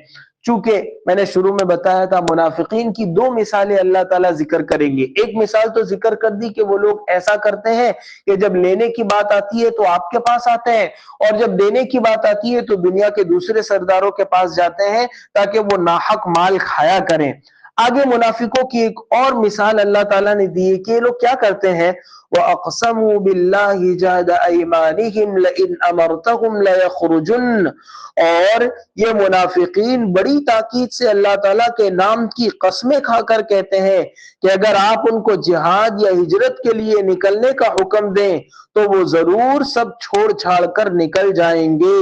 چونکہ میں نے شروع میں بتایا تھا منافقین کی دو مثالیں اللہ تعالیٰ ذکر کریں گے۔ ایک مثال تو ذکر کر دی کہ وہ لوگ ایسا کرتے ہیں کہ جب لینے کی بات آتی ہے تو آپ کے پاس آتے ہیں، اور جب دینے کی بات آتی ہے تو دنیا کے دوسرے سرداروں کے پاس جاتے ہیں تاکہ وہ ناحق مال کھایا کریں۔ آگے منافقوں کی ایک اور مثال اللہ تعالیٰ نے دی ہے کہ یہ لوگ کیا کرتے ہیں، وَأَقْسَمُوا بِاللَّهِ جَهْدَ أَيْمَانِهِمْ لَئِنْ أَمَرْتَهُمْ لَيَخْرُجُنَّ، اور یہ منافقین بڑی تاکید سے اللہ تعالیٰ کے نام کی قسمیں کھا کر کہتے ہیں کہ اگر آپ ان کو جہاد یا ہجرت کے لیے نکلنے کا حکم دیں تو وہ ضرور سب چھوڑ چھاڑ کر نکل جائیں گے۔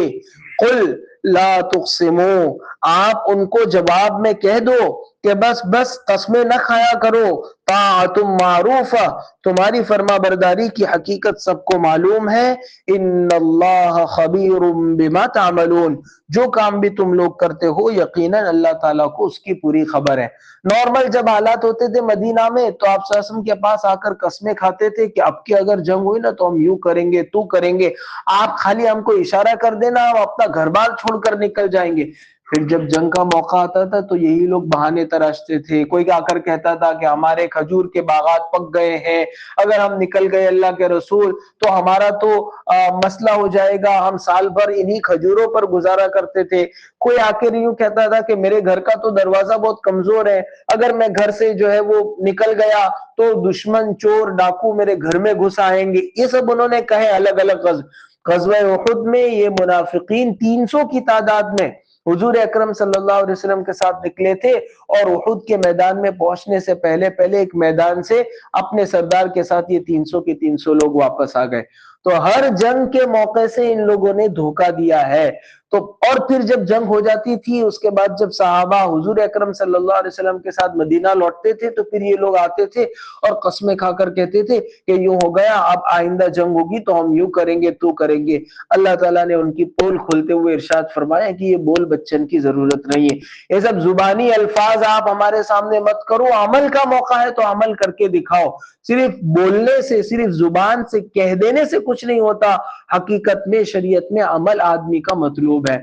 قل لا تقسموا، آپ ان کو جواب میں کہہ دو کہ بس قسمیں نہ کھایا کرو، طاعت معروف، تمہاری فرما برداری کی حقیقت سب کو معلوم ہے، ان اللہ خبیر بما تعملون، جو کام بھی تم لوگ کرتے ہو یقیناً اللہ تعالیٰ کو اس کی پوری خبر ہے۔ نارمل جب حالات ہوتے تھے مدینہ میں تو آپ صلی اللہ علیہ وسلم کے پاس آ کر قسمیں کھاتے تھے کہ اب کی اگر جنگ ہوئی نا تو ہم یوں کریں گے، تو کریں گے، آپ خالی ہم کو اشارہ کر دینا، ہم اپنا گھر بار چھوڑ کر نکل جائیں گے۔ پھر جب جنگ کا موقع آتا تھا تو یہی لوگ بہانے تراشتے تھے۔ کوئی آ کر کہتا تھا کہ ہمارے کھجور کے باغات پک گئے ہیں، اگر ہم نکل گئے اللہ کے رسول تو ہمارا تو مسئلہ ہو جائے گا، ہم سال بھر انہی کھجوروں پر گزارا کرتے تھے۔ کوئی آ کے یوں کہتا تھا کہ میرے گھر کا تو دروازہ بہت کمزور ہے، اگر میں گھر سے جو ہے وہ نکل گیا تو دشمن چور ڈاکو میرے گھر میں گھس آئیں گے۔ یہ سب انہوں نے کہے الگ الگ غزوہ احد میں یہ منافقین 300 کی تعداد میں حضور اکرم صلی اللہ علیہ وسلم کے ساتھ نکلے تھے، اور احد کے میدان میں پہنچنے سے پہلے ایک میدان سے اپنے سردار کے ساتھ یہ 300 کے 300 لوگ واپس آ گئے۔ تو ہر جنگ کے موقع سے ان لوگوں نے دھوکہ دیا ہے۔ تو اور پھر جب جنگ ہو جاتی تھی اس کے بعد جب صحابہ حضور اکرم صلی اللہ علیہ وسلم کے ساتھ مدینہ لوٹتے تھے تو پھر یہ لوگ آتے تھے اور قسمیں کھا کر کہتے تھے کہ یوں ہو گیا، اب آئندہ جنگ ہوگی تو ہم یوں کریں گے، تو کریں گے۔ اللہ تعالیٰ نے ان کی پول کھولتے ہوئے ارشاد فرمایا کہ یہ بول بچن کی ضرورت نہیں ہے، یہ سب زبانی الفاظ آپ ہمارے سامنے مت کرو، عمل کا موقع ہے تو عمل کر کے دکھاؤ۔ صرف بولنے سے، صرف زبان سے کہہ دینے سے کچھ نہیں ہوتا، حقیقت میں شریعت میں عمل آدمی کا مطلوب ہے۔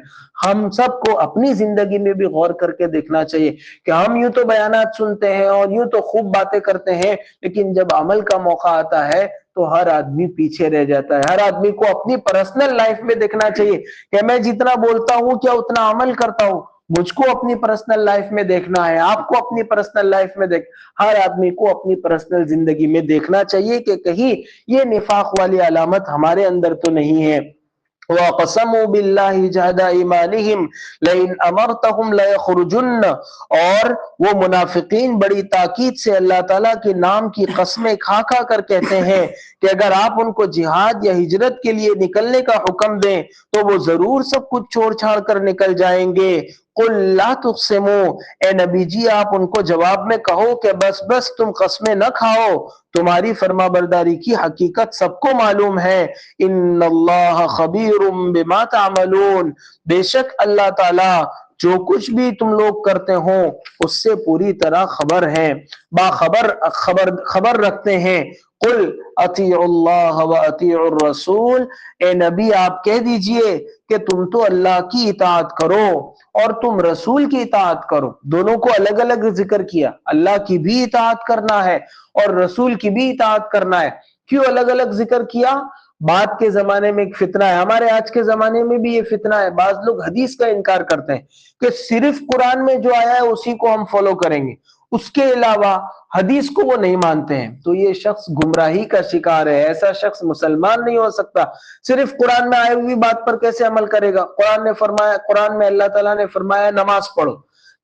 ہم سب کو اپنی زندگی میں بھی غور کر کے دیکھنا چاہیے کہ ہم یوں تو بیانات سنتے ہیں اور یوں تو خوب باتیں کرتے ہیں، لیکن جب عمل کا موقع آتا ہے تو ہر آدمی پیچھے رہ جاتا ہے۔ ہر آدمی کو اپنی پرسنل لائف میں دیکھنا چاہیے کہ میں جتنا بولتا ہوں کیا اتنا عمل کرتا ہوں۔ مجھ کو اپنی پرسنل لائف میں دیکھنا ہے، آپ کو اپنی پرسنل لائف میں ہر آدمی کو اپنی پرسنل زندگی میں دیکھنا چاہیے کہ کہیں یہ نفاق والی علامت ہمارے اندر تو نہیں ہے۔ وَقَسَمُوا بِاللَّهِ جَهْدَ أَيْمَانِهِمْ لَئِنْ أَمَرْتَهُمْ لَيَخْرُجُنَّ، اور وہ منافقین بڑی تاکید سے اللہ تعالیٰ کے نام کی قسمیں کھا کھا کر کہتے ہیں کہ اگر آپ ان کو جہاد یا ہجرت کے لیے نکلنے کا حکم دیں تو وہ ضرور سب کچھ چھوڑ چھاڑ کر نکل جائیں گے۔ قل لا تقسموا، اے نبی جی آپ ان کو جواب میں کہو کہ بس تم قسمیں نہ کھاؤ، تمہاری فرما برداری کی حقیقت سب کو معلوم ہے۔ ان اللہ خبیر بما تعملون، بے شک اللہ تعالی جو کچھ بھی تم لوگ کرتے ہو اس سے پوری طرح خبر ہے، خبر رکھتے ہیں۔ قل اطیعوا اللہ و اطیعوا الرسول، اے نبی آپ کہہ دیجئے کہ تم تو اللہ کی اطاعت کرو اور تم رسول کی اطاعت کرو۔ دونوں کو الگ الگ ذکر کیا، اللہ کی بھی اطاعت کرنا ہے اور رسول کی بھی اطاعت کرنا ہے۔ کیوں الگ الگ ذکر کیا؟ بعد کے زمانے میں ایک فتنہ ہے، ہمارے آج کے زمانے میں بھی یہ فتنہ ہے، بعض لوگ حدیث کا انکار کرتے ہیں کہ صرف قرآن میں جو آیا ہے اسی کو ہم فالو کریں گے، اس کے علاوہ حدیث کو وہ نہیں مانتے ہیں۔ تو یہ شخص گمراہی کا شکار ہے، ایسا شخص مسلمان نہیں ہو سکتا۔ صرف قرآن میں آئی ہوئی بات پر کیسے عمل کرے گا؟ قرآن میں اللہ تعالیٰ نے فرمایا نماز پڑھو،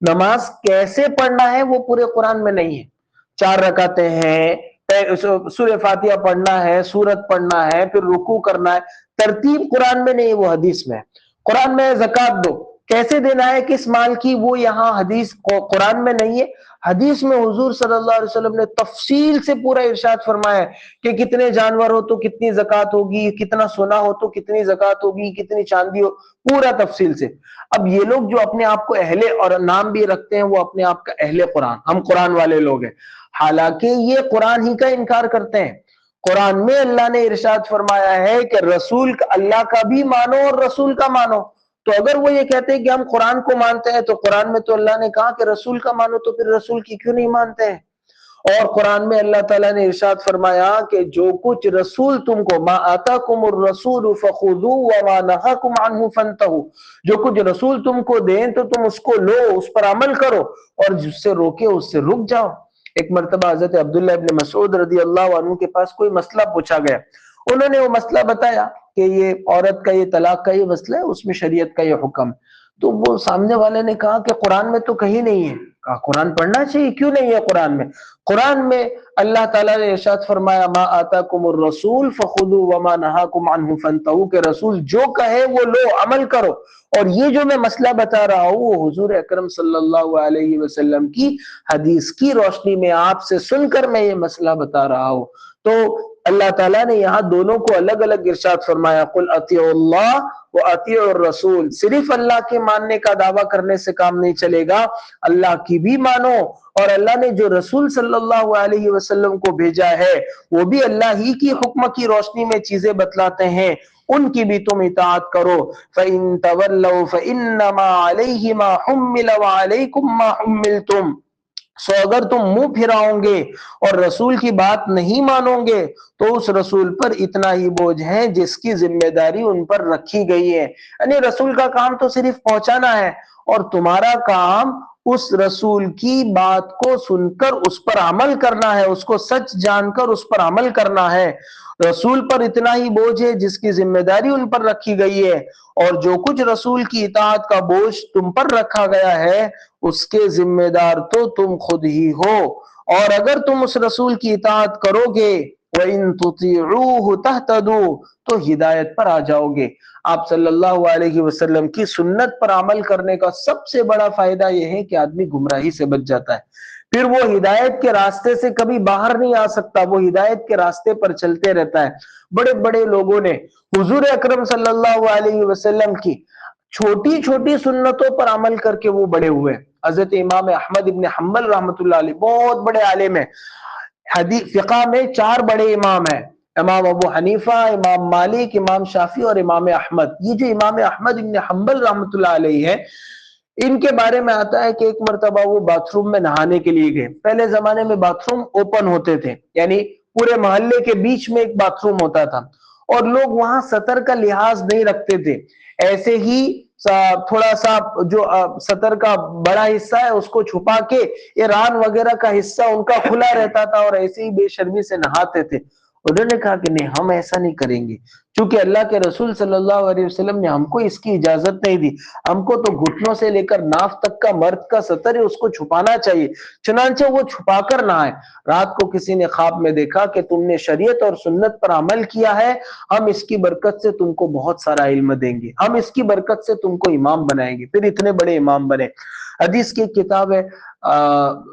نماز کیسے پڑھنا ہے وہ پورے قرآن میں نہیں ہے۔ 4 رکعتیں ہیں، سورہ فاتحہ پڑھنا ہے، سورت پڑھنا ہے، پھر رکوع کرنا ہے، ترتیب قرآن میں نہیں ہے، وہ حدیث میں ہے۔ قرآن میں زکوٰۃ دو، کیسے دینا ہے، کس مال کی، وہ یہاں حدیث قرآن میں نہیں ہے۔ حدیث میں حضور صلی اللہ علیہ وسلم نے تفصیل سے پورا ارشاد فرمایا ہے کہ کتنے جانور ہو تو کتنی زکوٰۃ ہوگی، کتنا سونا ہو تو کتنی زکوٰۃ ہوگی، کتنی چاندی ہو، پورا تفصیل سے۔ اب یہ لوگ جو اپنے آپ کو اہل اور نام بھی رکھتے ہیں، وہ اپنے آپ کا اہل قرآن، ہم قرآن والے لوگ ہیں، حالانکہ یہ قرآن ہی کا انکار کرتے ہیں۔ قرآن میں اللہ نے ارشاد فرمایا ہے کہ رسول اللہ کا بھی مانو اور رسول کا مانو۔ تو اگر وہ یہ کہتے ہیں کہ ہم قرآن کو مانتے ہیں تو قرآن میں تو اللہ نے کہا کہ رسول کا مانو، تو پھر رسول کی کیوں نہیں مانتے ہیں؟ اور قرآن میں اللہ تعالیٰ نے ارشاد فرمایا کہ جو کچھ رسول تم کو، ما آتاکم الرسول فخذوہ وما نہاکم عنہ فانتہوا، جو کچھ رسول تم کو دیں تو تم اس کو لو، اس پر عمل کرو، اور جس سے روکے اس سے رک جاؤ۔ ایک مرتبہ حضرت عبداللہ ابن مسعود رضی اللہ عنہ کے پاس کوئی مسئلہ پوچھا گیا، انہوں نے وہ مسئلہ بتایا کہ یہ عورت کا، یہ طلاق کا یہ مسئلہ ہے، اس میں شریعت کا یہ حکم۔ تو وہ سامنے والے نے کہا کہ قرآن میں تو کہیں نہیں ہے۔ کہا قرآن پڑھنا چاہیے، کیوں نہیں ہے قرآن میں؟ قرآن میں اللہ تعالیٰ نے ارشاد فرمایا ما آتاکم الرسول فخذوا وما نہاکم عنہ فانتہوا، کہ رسول جو کہے وہ لو، عمل کرو۔ اور یہ جو میں مسئلہ بتا رہا ہوں وہ حضور اکرم صلی اللہ علیہ وسلم کی حدیث کی روشنی میں آپ سے سن کر میں یہ مسئلہ بتا رہا ہوں۔ تو اللہ تعالیٰ نے یہاں دونوں کو الگ الگ ارشاد فرمایا، قل اطیعوا اللہ و اطیعوا الرسول، صرف اللہ کے ماننے کا دعویٰ کرنے سے کام نہیں چلے گا، اللہ کی بھی مانو، اور اللہ نے جو رسول صلی اللہ علیہ وسلم کو بھیجا ہے وہ بھی اللہ ہی کی حکم کی روشنی میں چیزیں بتلاتے ہیں، ان کی بھی تم اطاعت کرو۔ فَإِن تَوَلَّوْا فَإِنَّمَا عَلَيْهِ مَا حُمِّلَ وَعَلَيْكُمْ مَا حُمِّلْتُمْ، سو اگر تم منہ پھراؤ گے اور رسول کی بات نہیں مانو گے تو اس رسول پر اتنا ہی بوجھ ہے جس کی ذمہ داری ان پر رکھی گئی ہے۔ یعنی رسول کا کام تو صرف پہنچانا ہے، اور تمہارا کام اس رسول کی بات کو سن کر اس پر عمل کرنا ہے، اس کو سچ جان کر اس پر عمل کرنا ہے۔ رسول پر اتنا ہی بوجھ ہے جس کی ذمہ داری ان پر رکھی گئی ہے، اور جو کچھ رسول کی اطاعت کا بوجھ تم پر رکھا گیا ہے اس کے ذمہ دار تو تم خود ہی ہو۔ اور اگر تم اس رسول کی اطاعت کرو گے وَإِن تُطِيعُوهُ تَهْتَدُوا، تو ہدایت پر آ جاؤ گے۔ آپ صلی اللہ علیہ وسلم کی سنت پر عمل کرنے کا سب سے بڑا فائدہ یہ ہے کہ آدمی گمراہی سے بچ جاتا ہے، پھر وہ ہدایت کے راستے سے کبھی باہر نہیں آ سکتا، وہ ہدایت کے راستے پر چلتے رہتا ہے۔ بڑے بڑے لوگوں نے حضور اکرم صلی اللہ علیہ وسلم کی چھوٹی چھوٹی سنتوں پر عمل کر کے وہ بڑے ہوئے۔ حضرت امام احمد ابن حنبل رحمۃ اللہ علیہ بہت بڑے عالم ہیں، حدیث فقہ میں 4 بڑے امام ہیں، امام ابو حنیفہ، امام مالک، امام شافعی اور امام احمد۔ یہ جو امام احمد ابن حنبل رحمۃ اللہ علیہ ہے، ان کے بارے میں آتا ہے کہ ایک مرتبہ وہ باتھ روم میں نہانے کے لیے گئے۔ پہلے زمانے میں باتھ روم اوپن ہوتے تھے، یعنی پورے محلے کے بیچ میں ایک باتھ روم ہوتا تھا، اور لوگ وہاں سطر کا لحاظ نہیں رکھتے تھے، ایسے ہی تھوڑا سا جو سطر کا بڑا حصہ ہے اس کو چھپا کے یہ ران وغیرہ کا حصہ ان کا کھلا رہتا تھا، اور ایسے ہی بے شرمی سے نہاتے تھے۔ انہوں نے کہا کہ نہیں، ہم ایسا نہیں کریں گے، چونکہ اللہ کے رسول صلی اللہ علیہ وسلم نے ہم کو اس کی اجازت نہیں دی، ہم کو تو گھٹنوں سے لے کر ناف تک کا مرد کا سطر ہے اس کو چھپانا چاہیے، چنانچہ وہ چھپا کر نہائے۔ رات کو کسی نے خواب میں دیکھا کہ تم نے شریعت اور سنت پر عمل کیا ہے، ہم اس کی برکت سے تم کو بہت سارا علم دیں گے، ہم اس کی برکت سے تم کو امام بنائیں گے۔ پھر اتنے بڑے امام بنے۔ حدیث کی کتاب ہے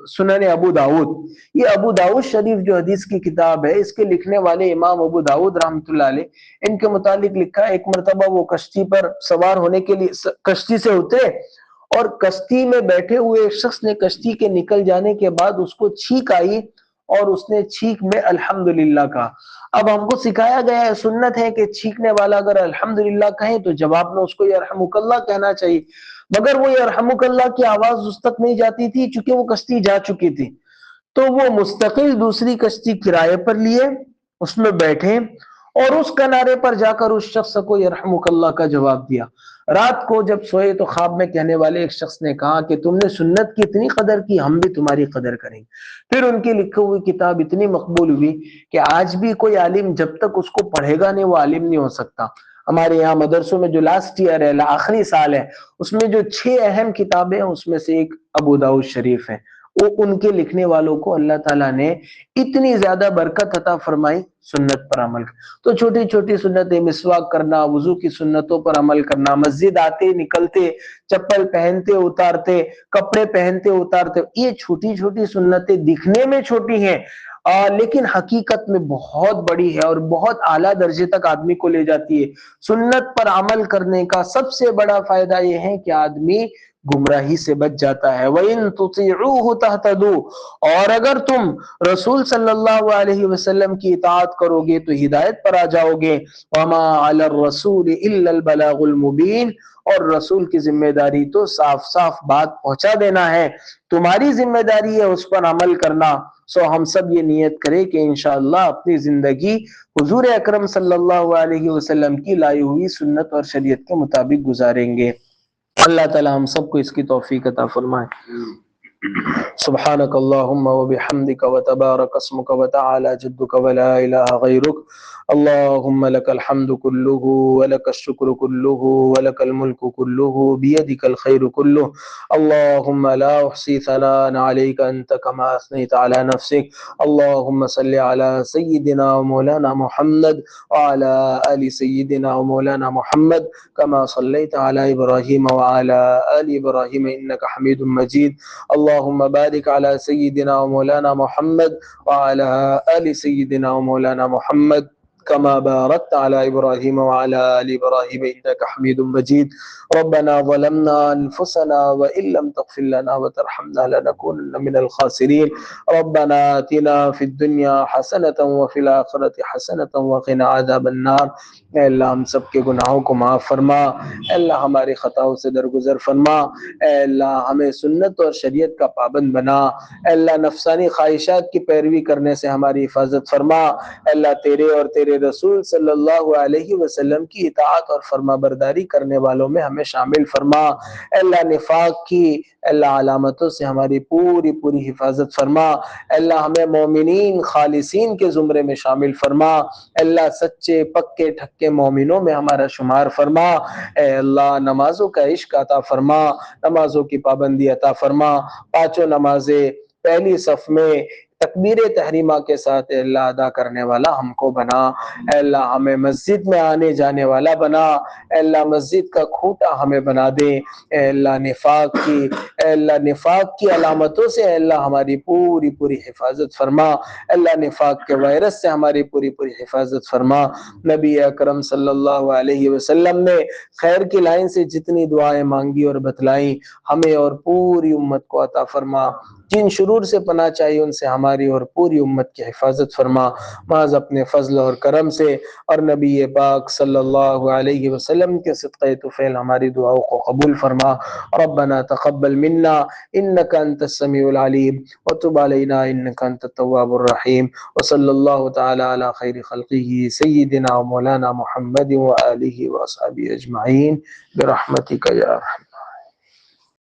سنن ابو داؤد. یہ ابو داؤد شریف جو حدیث کی کتاب ہے، اس کے لکھنے والے امام ابو داؤد رحمۃ اللہ علیہ، ان کے متعلق لکھا ہے ایک مرتبہ وہ کشتی پر سوار ہونے کے لیے کشتی سے اترے، اور کشتی میں بیٹھے ہوئے ایک شخص نے کشتی کے نکل جانے کے بعد اس کو چھینک آئی، اور اس نے چھینک میں الحمدللہ کہا. اب ہم کو سکھایا گیا ہے، سنت ہے کہ چھینکنے والا اگر الحمدللہ کہیں تو جواب میں اس کو یرحمک اللہ کہنا چاہیے، مگر وہ یرحمک اللہ کی آواز اس تک نہیں جاتی تھی چونکہ وہ کشتی جا چکی تھی. تو وہ مستقل دوسری کشتی کرائے پر لیے، اس میں بیٹھے، اور اس کنارے پر جا کر اس شخص کو یرحمک اللہ کا جواب دیا. رات کو جب سوئے تو خواب میں کہنے والے ایک شخص نے کہا کہ تم نے سنت کی اتنی قدر کی، ہم بھی تمہاری قدر کریں گے. پھر ان کی لکھی ہوئی کتاب اتنی مقبول ہوئی کہ آج بھی کوئی عالم جب تک اس کو پڑھے گا نہیں، وہ عالم نہیں ہو سکتا. ہمارے یہاں مدرسوں میں جو لاسٹ ایئر ہے، آخری سال ہے، اس میں جو 6 اہم کتابیں ہیں اس میں سے ایک ابو داؤد شریف ہے. وہ ان کے لکھنے والوں کو اللہ تعالیٰ نے اتنی زیادہ برکت عطا فرمائی سنت پر عمل. تو چھوٹی چھوٹی سنتیں، مسواک کرنا، وضو کی سنتوں پر عمل کرنا، مسجد آتے نکلتے، چپل پہنتے اتارتے، کپڑے پہنتے اتارتے، یہ چھوٹی چھوٹی سنتیں دکھنے میں چھوٹی ہیں لیکن حقیقت میں بہت بڑی ہے اور بہت اعلیٰ درجے تک آدمی کو لے جاتی ہے. سنت پر عمل کرنے کا سب سے بڑا فائدہ یہ ہے کہ آدمی گمراہی سے بچ جاتا ہے. وَإِن تُطِيعُوهُ تَهْتَدُوا، اور اگر تم رسول صلی اللہ علیہ وسلم کی اطاعت کرو گے تو ہدایت پر آ جاؤ گے. وَمَا عَلَى الرَّسُولِ إِلَّا الْبَلَاغُ الْمُبِينُ، اور رسول کی ذمہ داری تو صاف صاف بات پہنچا دینا ہے، تمہاری ذمہ داری ہے اس پر عمل کرنا. سو ہم سب یہ نیت کریں کہ انشاءاللہ اپنی زندگی حضور اکرم صلی اللہ علیہ وسلم کی لائی ہوئی سنت اور شریعت کے مطابق گزاریں گے. اللہ تعالی ہم سب کو اس کی توفیق عطا فرمائے. سبحانك اللهم وبحمدك وتبارك اسمك وتعالى جدك ولا إله غيرك. اللهم لك الحمد كله ولك الشكر كله ولك الملك كله بيدك الخير كله. اللهم لا أحصي ثناء عليك أنت كما أثنيت على نفسك. اللهم صل على سيدنا ومولانا محمد وعلى آل سيدنا ومولانا محمد كما صليت على إبراهيم وعلى آل إبراهيم إنك حميد مجيد. اللهم بارك على سيدنا ومولانا محمد وعلى آل سيدنا ومولانا محمد كما باركت على إبراهيم وعلى آل إبراهيم إنك حميد مجيد. ربنا ظلمنا أنفسنا وإن لم تغفر لنا وترحمنا لنكونن من الخاسرين. ربنا آتنا في الدنيا حسنة وفي الآخرة حسنة وقنا عذاب النار. اے اللہ ہم سب کے گناہوں کو معاف فرما، اے اللہ ہماری خطاؤں سے درگزر فرما، اے اللہ ہمیں سنت اور شریعت کا پابند بنا، اے اللہ نفسانی خواہشات کی پیروی کرنے سے ہماری حفاظت فرما، اے اللہ تیرے اور تیرے رسول صلی اللہ علیہ وسلم کی اطاعت اور فرما برداری کرنے والوں میں ہمیں شامل فرما، اے اللہ نفاق کی اے اللہ علامتوں سے ہماری پوری پوری حفاظت فرما، اے اللہ ہمیں مومنین خالصین کے زمرے میں شامل فرما، اے اللہ سچے پکے ٹھکے مومنوں میں ہمارا شمار فرما، اے اللہ نمازوں کا عشق عطا فرما، نمازوں کی پابندی عطا فرما، پانچوں نمازیں پہلی صف میں تکبیر تحریمہ کے ساتھ اے اللہ ادا کرنے والا ہم کو بنا، اے اللہ ہمیں مسجد میں آنے جانے والا بنا، اے اللہ مسجد کا کھوٹا ہمیں بنا دے، اے اللہ نفاق کی علامتوں سے اے اللہ ہماری پوری پوری حفاظت فرما، اے اللہ نفاق کے وائرس سے ہماری پوری پوری حفاظت فرما۔ نبی اکرم صلی اللہ علیہ وسلم نے خیر کی لائن سے جتنی دعائیں مانگی اور بتلائیں ہمیں اور پوری امت کو عطا فرما، جن شرور سے پناہ چاہیے ان سے ہماری اور پوری امت کی حفاظت فرما، محض اپنے فضل اور کرم سے، اور نبی پاک صلی اللہ علیہ وسلم کے صدقہ طفیل ہماری دعاؤں کو قبول فرما۔ ربنا تقبل منا انك انت السميع العليم وتب علينا انك انت التواب الرحيم، وصلى الله تعالى على خير خلقه سيدنا ومولانا محمد وآله وأصحابه أجمعين برحمتك يا أرحم